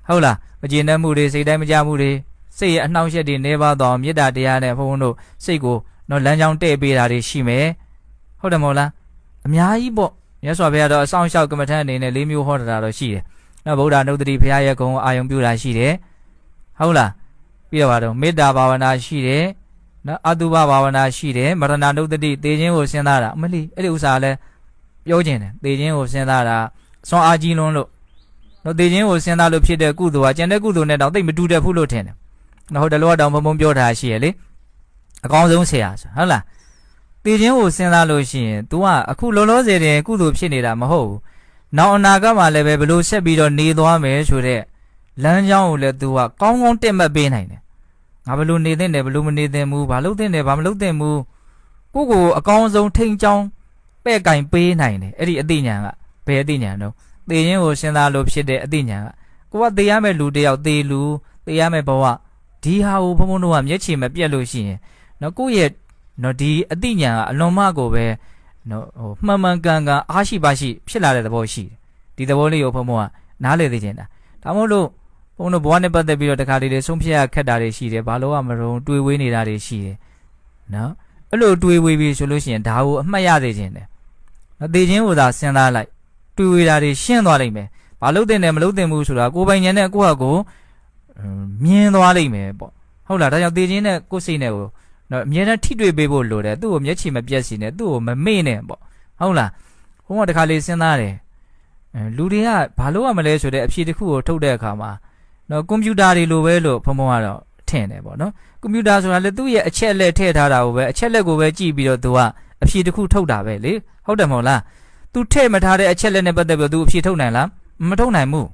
ဟုတ်လားမကျေနပ်မှုတွေစိတ်တိုင်းမကြမှုတွေစိတ်ရဲ့အနှောင့်အယှက်တွေနေပါတော့မေတ္တာတရားနဲ့ဘုန်းဘုန်းတို့စိတ်ကိုနော်လမ်းကြောင်းတဲ့ပေးတာတွေရှိမယ်ဟုတ်တယ်မဟုတ်လားအများကြီးပေါ့မြတ်စွာဘုရားတော့အဆောင်လျှောက်ကမ္မထန်အနေနဲ့၄မျိုးဟောတာတော့ရှိတယ်နော်ဗုဒ္ဓနုဒ္ဓတိဘုရားရဲ့ဂုဏ်အာယုံပြုတာရှိတယ်ဟုတ်လားပြီးတော့မေတ္တာဘာဝနာရှိတယ်နော်အတုပဘာဝနာရှိတယ်မရဏနုဒ္ဓတိသေခြင်းကိုစဉ်းစားတာအမလီအဲ့ဒီဥစ္စာလည်းပြောခြင်းတယ်သေခြင်းကိုစဉ်းစားတာစွမ်းအားကြီးလွန်းလို့နော်သေခြင်းကိုစဉ်းစားလို့ဖြစ်တဲ့ကုသိုလ်ကကျန်တဲ့ကုသိုလ်နဲ့တော့သိမတူတဲ့ဘူးလို့ထင်တယ်နော်ဟုတ်တယ်လို့တော့ဘုံဘုံပြောထားရှိရလေအကောင်းဆုံးဆရာဆိုဟုတ်လားသေခြင်းကိုစဉ်းစားလို့ရှိရင် तू ကအခုလောလောဆယ်တင်ကုသိုလ်ဖြစ်နေတာမဟုတ်ဘူးနောက်အနာဂတ်မှာလည်းပဲဘလို့ဆက်ပြီးတော့နေသွားမယ်ဆိုတဲ့လမ်းကြောင်းကိုလည်း तू ကကောင်းကောင်းတက်မှတ်ပေးနိုင်တယ်ငါဘလို့နေသင့်တယ်ဘလို့မနေသင့်ဘူးဘာလို့သင့်တယ်ဘာမလုပ်သင့်ဘူးကိုကိုအကောင်းဆုံးထိန်ချောင်းပဲ့ကင်ပေးနိုင်တယ်အဲ့ဒီအသိဉာဏ်ကဘယ်အသိဉာဏ်တော့သေခြင်းကိုစဉ်းစားလို့ဖြစ်တဲ့အသိဉာဏ်ကကိုကသေရမယ့်လူတယောက်သေလူသေရမယ့်ဘဝဒီဟာကိုဘုံဘုံတို့ကမျက်ခြေမပြတ်လို့ရှိရင်နော်ကိုယ့်ရဲ့နော်ဒီအသိဉာဏ်ကအလွန်မှကိုပဲနော်ဟိုမှန်မှန်ကန်ကန်အားရှိပါရှိဖြစ်လာတဲ့သဘောရှိတယ်ဒီသဘောလေးကိုဘုံဘုံကနားလည်သိချင်တာဒါမို့လို့ဘုံတို့ဘဝနဲ့ပတ်သက်ပြီးတော့တခါတည်းဆုံးဖြတ်ရခက်တာတွေရှိတယ်ဘာလို့ကမလို့တွေးဝေးနေတာတွေရှိတယ်နော်အဲ့လိုတွေးဝေးပြီးဆိုလို့ရှိရင်ဒါကိုအမှတ်ရသိချင်တယ်နော်သိချင်းကိုသာစဉ်းစားလိုက်တွေးဝေးတာတွေရှင်းသွားလိမ့်မယ်ဘာလို့တင်တယ်မလို့တင်ဘူးဆိုတာကိုယ်ပိုင်ဉာဏ်နဲ့ကိုယ့်ဟာကိုမြင်သွားလိမ့်မယ်ပေါ့ဟုတ်လားဒါကြောင့်သိချင်းနဲ့ကိုယ်စိတ်နဲ့ကိုနော်အမြဲတမ်းထိတွေ့ပေးဖို့လိုတယ်သူ့ကိုမျက်ခြေမပြတ်စီနဲ့သူ့ကိုမမေ့နဲ့ပေါ့ဟုတ်လားဘုံကတခါလေးစဉ်းစားတယ်လူတွေကဘာလို့ရမလဲဆိုတဲ့အဖြေတစ်ခုကိုထုတ်တဲ့အခါမှာနော်ကွန်ပျူတာတွေလိုပဲလို့ဘုံကတော့ထင်တယ်ပေါ့နော်ကွန်ပျူတာဆိုတာလေသူ့ရဲ့အချက်လက်ထည့်ထားတာကိုပဲအချက်လက်ကိုပဲကြည့်ပြီးတော့သူကအဖြေတစ်ခုထုတ်တာပဲလေဟုတ်တယ်မဟုတ်လားသူထည့်မထားတဲ့အချက်လက်နဲ့ပတ်သက်ပြီးသူအဖြေထုတ်နိုင်လားမထုတ်နိုင်ဘူး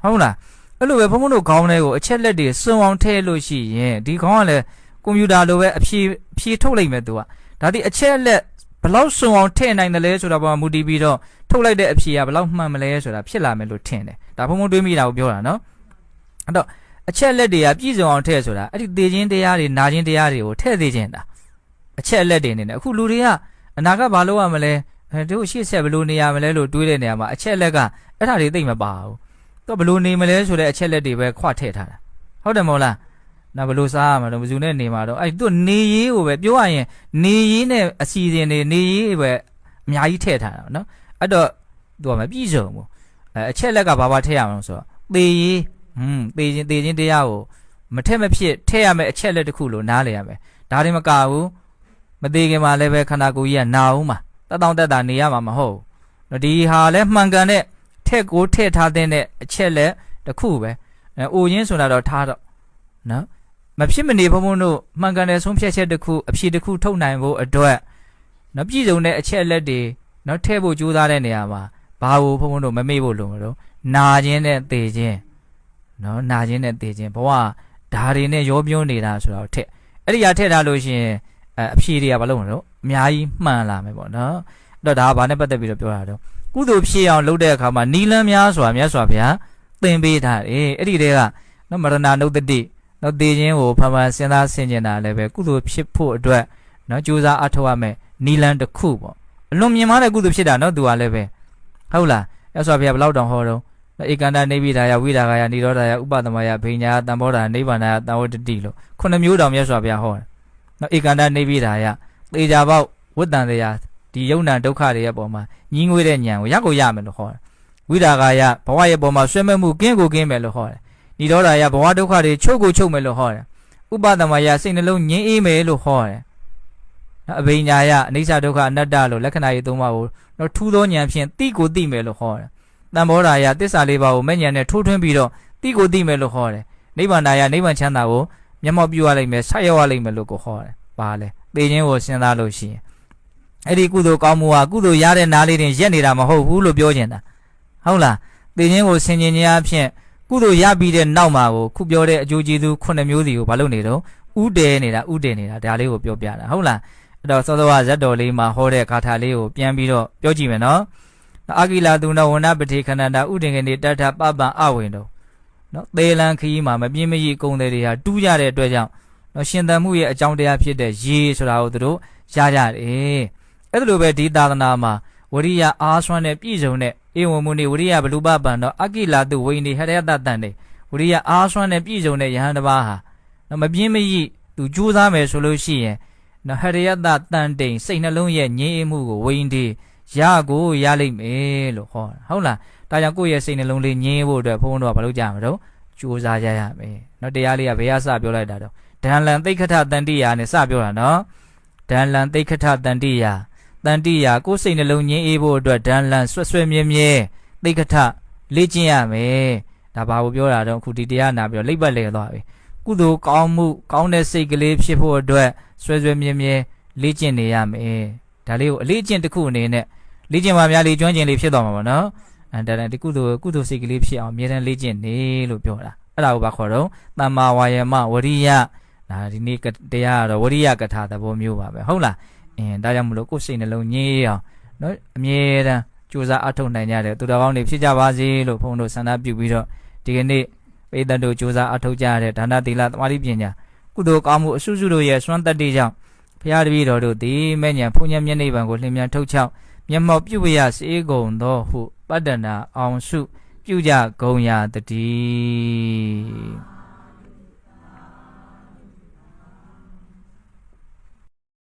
ဟုတ်လားအဲ့လိုပဲဘုံတို့ခေါင်းထဲကိုအချက်လက်တွေစွန့်အောင်ထည့်လို့ရှိရင်ဒီခေါင်းကလည်းကွန်ပျူတာလိုပဲအဖြေထုတ်လိုက်မယ်သူကဒါဒီအချက်လက်ဘလောက်စွန့်အောင်ထည့်နိုင်တယ်လဲဆိုတာပေါ်မှာမူတည်ပြီးတော့ထုတ်လိုက်တဲ့အဖြေကဘလောက်မှန်မလဲဆိုတာဖြစ်လာမယ်လို့ထင်တယ်ဒါဘုံတွေးမိတာကိုပြောတာနော်အဲ့တော့အချက်လက်တွေကပြည့်စုံအောင်ထည့်ဆိုတာအဲ့ဒီသေခြင်းတရားတွေနာခြင်းတရားတွေကိုထည့်သေးခြင်းတာအချက်လက်တွေနေတယ်အခုလူတွေကအနာကဘာလို့ရမလဲတို့ရှေ့ဆက်ဘလို့နေရမလဲလို့တွေးတဲ့နေရာမှာအချက်လက်ကအဲ့ဒါတွေသိမပါဘူးသူဘလို့နေမလဲဆိုတဲ့အချက်လက်တွေပဲခွထည့်ထားတာဟုတ်တယ်မဟုတ်လားနော်ဘလို့စားရမှာတော့ဘယ်သူနဲ့နေမှာတော့အဲ့သူနေရေးကိုပဲပြောရရင်နေရေးနဲ့အစီအစဉ်တွေနေရေးပဲအများကြီးထည့်ထားတာနော်အဲ့တော့သူကမပြည့်စုံဘူးအချက်လက်ကဘာထည့်ရမလဲဆိုတော့သေရေးသေခြင်းတရားကိုမထက်မဖြစ်ထည့်ရမယ်အချက်လက်တစ်ခုလို့နားလည်ရမယ်ဒါတွေမကဘူးမသေးခင်မှာလည်းပဲခန္ဓာကိုယ်ကြီးကနာအောင်မှာတက်တောင့်တက်တာနေရမှာမဟုတ်ဘူးဒီဟာလည်းမှန်ကန်တဲ့ထက်ကိုထည့်ထားတဲ့အချက်လက်တစ်ခုပဲအိုရင်းဆိုတာတော့ထားတော့နော်မဖြစ်မနေဘုံဘုံတို့မှန်ကန်တဲ့ဆုံးဖြတ်ချက်တစ်ခုအဖြေတစ်ခုထုတ်နိုင်ဖို့အတွက်နော်ပြည့်စုံတဲ့အချက်လက်တွေနော်ထည့်ဖို့ကြိုးစားတဲ့နေရာမှာဘာကိုဘုံဘုံတို့မမေ့ဖို့လိုမလို့နာခြင်းနဲ့သေခြင်းနော်နာခြင်းနဲ့သေခြင်းဘဝဓာရီနဲ့ရောပြောနေတာဆိုတော့ထက်အဲ့ဒီဟာထည့်ထားလို့ရှိရင်အဖြေတွေကဘာလို့မလို့အများကြီးမှန်လာမယ်ပေါ့နော်အဲ့တော့ဒါကဘာနဲ့ပတ်သက်ပြီးတော့ပြောတာတော့ကုသိုလ်ဖြစ်အောင်လုပ်တဲ့အခါမှာနီလန်းများစွာမြတ်စွာဘုရားသင်ပေးထားတယ်အဲ့ဒီတည်းကနော်မရဏနုဒ္ဓတိနော်သေခြင်းကိုဖန်ဖန်စဉ်းစားဆင်ခြင်တာလည်းပဲကုသိုလ်ဖြစ်ဖို့အတွက်နော်ကြိုးစားအထောက်ရမယ်နီလန်းတစ်ခုပေါ့အလွန်မြင်မာတဲ့ကုသိုလ်ဖြစ်တာနော်သူကလည်းပဲဟုတ်လားမြတ်စွာဘုရားဘယ်လောက်တောင်ဟောတော့ဧကန္တနေပိဒါယဝိဒါဂယနိရောဓယဥပသမယဘိညာတံဘောဓာနိဗ္ဗာန်ယတံဝတ္တိလို့ခုနှစ်မျိုးတောင်မြတ်စွာဘုရားဟောတယ်နော်ဧကန္တနေပိဒါယသေချာပေါက်ဝတ္တန်တရားဒီယုံနာဒုက္ခတွေရဲ့ပေါ်မှာညီးငွေတဲ့ဉာဏ်ကိုရကိုရမယ်လို့ဟောတယ်ဝိဒါဂယဘဝရဲ့ပေါ်မှာဆွဲမဲ့မှုကင်းကိုကင်းမယ်လို့ဟောတယ်နိရောဓယဘဝဒုက္ခတွေချုပ်ကိုချုပ်မယ်လို့ဟောတယ်ဥပသမယစိတ်နှလုံးငြင်းအေးမယ်လို့ဟောတယ်အဘိညာယအနိစ္စဒုက္ခအနတ္တလို့လက္ခဏာရေးသုံးပါးကိုတော့ထူးသောဉာဏ်ဖြင့်သိကိုသိမယ်လို့ဟောတယ်တံဘောဓာယသစ္စာလေးပါးကိုမဲ့ဉာဏ်နဲ့ထိုးထွင်းပြီးတော့သိကိုသိမယ်လို့ဟောတယ်နိဗ္ဗာန်ယနိဗ္ဗာန်ချမ်းသာကိုမျက်မှောက်ပြုရလိမ့်မယ်ဆက်ရောက်ရလိမ့်မယ်လို့ကိုဟောတယ်ပါလေ သေခြင်းကိုစဉ်းစားလို့ရှိရင်အဲ့ဒီကုသိုလ်ကောင်းမှုဟာကုသိုလ်ရတဲ့နားလေးတင်ရက်နေတာမဟုတ်ဘူးလို့ပြောချင်တာဟုတ်လားသေခြင်းကိုဆင်ခြင်ခြင်းအဖြစ်ကုသိုလ်ရပြီးတဲ့နောက်မှာကိုခုပြောတဲ့အကျိုးကျေးဇူး9မျိုးစီကိုဘာလို့နေတော့ဥတည်နေတာဒါလေးကိုပြောပြတာဟုတ်လားအဲ့တော့သောသောကဇတ်တော်လေးမှာဟောတဲ့ဂါထာလေးကိုပြန်ပြီးတော့ပြောကြည့်မယ်နော်အာကိလာသူနဝဏပတိခန္ဓာဥဒင်ကနေတထပပံအဝိန်တော်နော်သေလံခီးမှာမပြင်းမကြီးကုံတွေဟာတူးကြတဲ့အတွက်ကြောင့်နော်ရှင်သန်မှုရဲ့အကြောင်းတရားဖြစ်တဲ့ရေဆိုတာကိုသူတို့ရကြတယ်အဲ့လိုပဲဒီသာသနာမှာဝရိယအားစွမ်းတဲ့ပြည့်စုံတဲ့ဧဝံမုန်ဝရိယဘလူပပံတော့အာကိလာသူဝိနေဟရယတတန်တဲ့ဝရိယအားစွမ်းတဲ့ပြည့်စုံတဲ့ယဟန်တစ်ပါးဟာနော်မပြင်းမကြီးသူကြိုးစားမယ်ဆိုလို့ရှိရင်နော်ဟရယတတန်တိန်စိတ်နှလုံးရဲ့ငြိမ်းအေးမှုကိုဝိန်ဒီရကိုရလိမ့်မယ်လို့ဟောတာဟုတ်လားဒါကြောင့်ကိုယ့်ရဲ့စိတ်နှလုံးလေးငြိမ်းဖို့အတွက်ဘုန်းတော်ကဘာလုပ်ကြမှာတော့ကြိုးစားရရမယ်နော်တရားလေးကဘယ်ကစပြောလိုက်တာတော့ဒံလံသိက္ခထတန်တိယာနဲ့စပြောတာနော်ဒံလံသိက္ခထတန်တိယာကိုယ်စိတ်နှလုံးငြိမ်းအေးဖို့အတွက်ဒံလံဆွဲမြဲသိက္ခထလေ့ကျင့်ရမယ်ဒါဘာကိုပြောတာတော့အခုဒီတရားနာပြီးတော့လိပ်ပတ်လေသွားပြီကုသိုလ်ကောင်းမှုကောင်းတဲ့စိတ်ကလေးဖြစ်ဖို့အတွက်ဆွဲမြဲလေ့ကျင့်နေရမယ်ဒါလေးကိုအလေးကျင့်တစ်ခုအနေနဲ့လေ့ကျင့်ပါများလေကျွမ်းကျင်လေးဖြစ်သွားမှာပေါ့နော်ဒါနဲ့ဒီကုသိုလ်စိတ်ကလေးဖြစ်အောင်အမြဲတမ်းလေ့ကျင့်နေလို့ပြောတာအဲ့ဒါကိုဘာခေါ်တော့တမ္မာဝါယမဝရိယဒါဒီနေ့တရားကတော့ဝရိယကထာသဘောမျိုးပါပဲဟုတ်လားဒါကြောင့်မလို့ကိုယ်စိတ်နှလုံးငြိမ်းအောင်နော်အမြဲတမ်းကြိုးစားအထောက်နိုင်ကြတယ်သူတော်ကောင်းတွေဖြစ်ကြပါစေလို့ဘုန်းတို့ဆန္ဒပြုပြီးတော့ဒီကနေ့ပိဋကတ်တို့ကြိုးစားအထောက်ကြရတဲ့ဒါနသီလသမာဓိပညာကုသိုလ်ကောင်းမှုအစုစုတို့ရဲ့စွမ်းတတ္တိကြောင့်ဘုရားတပည့်တော်တို့သည်မဲ့ညာဘုံညာမျက်နှိပ်ပံကိုလျင်မြန်ထုတ်ချောက်မျက်မှောက်ပြုဝရစေကုန်သောဟုပတ္တနာအောင်စုပြုကြကုန်ရာတည်း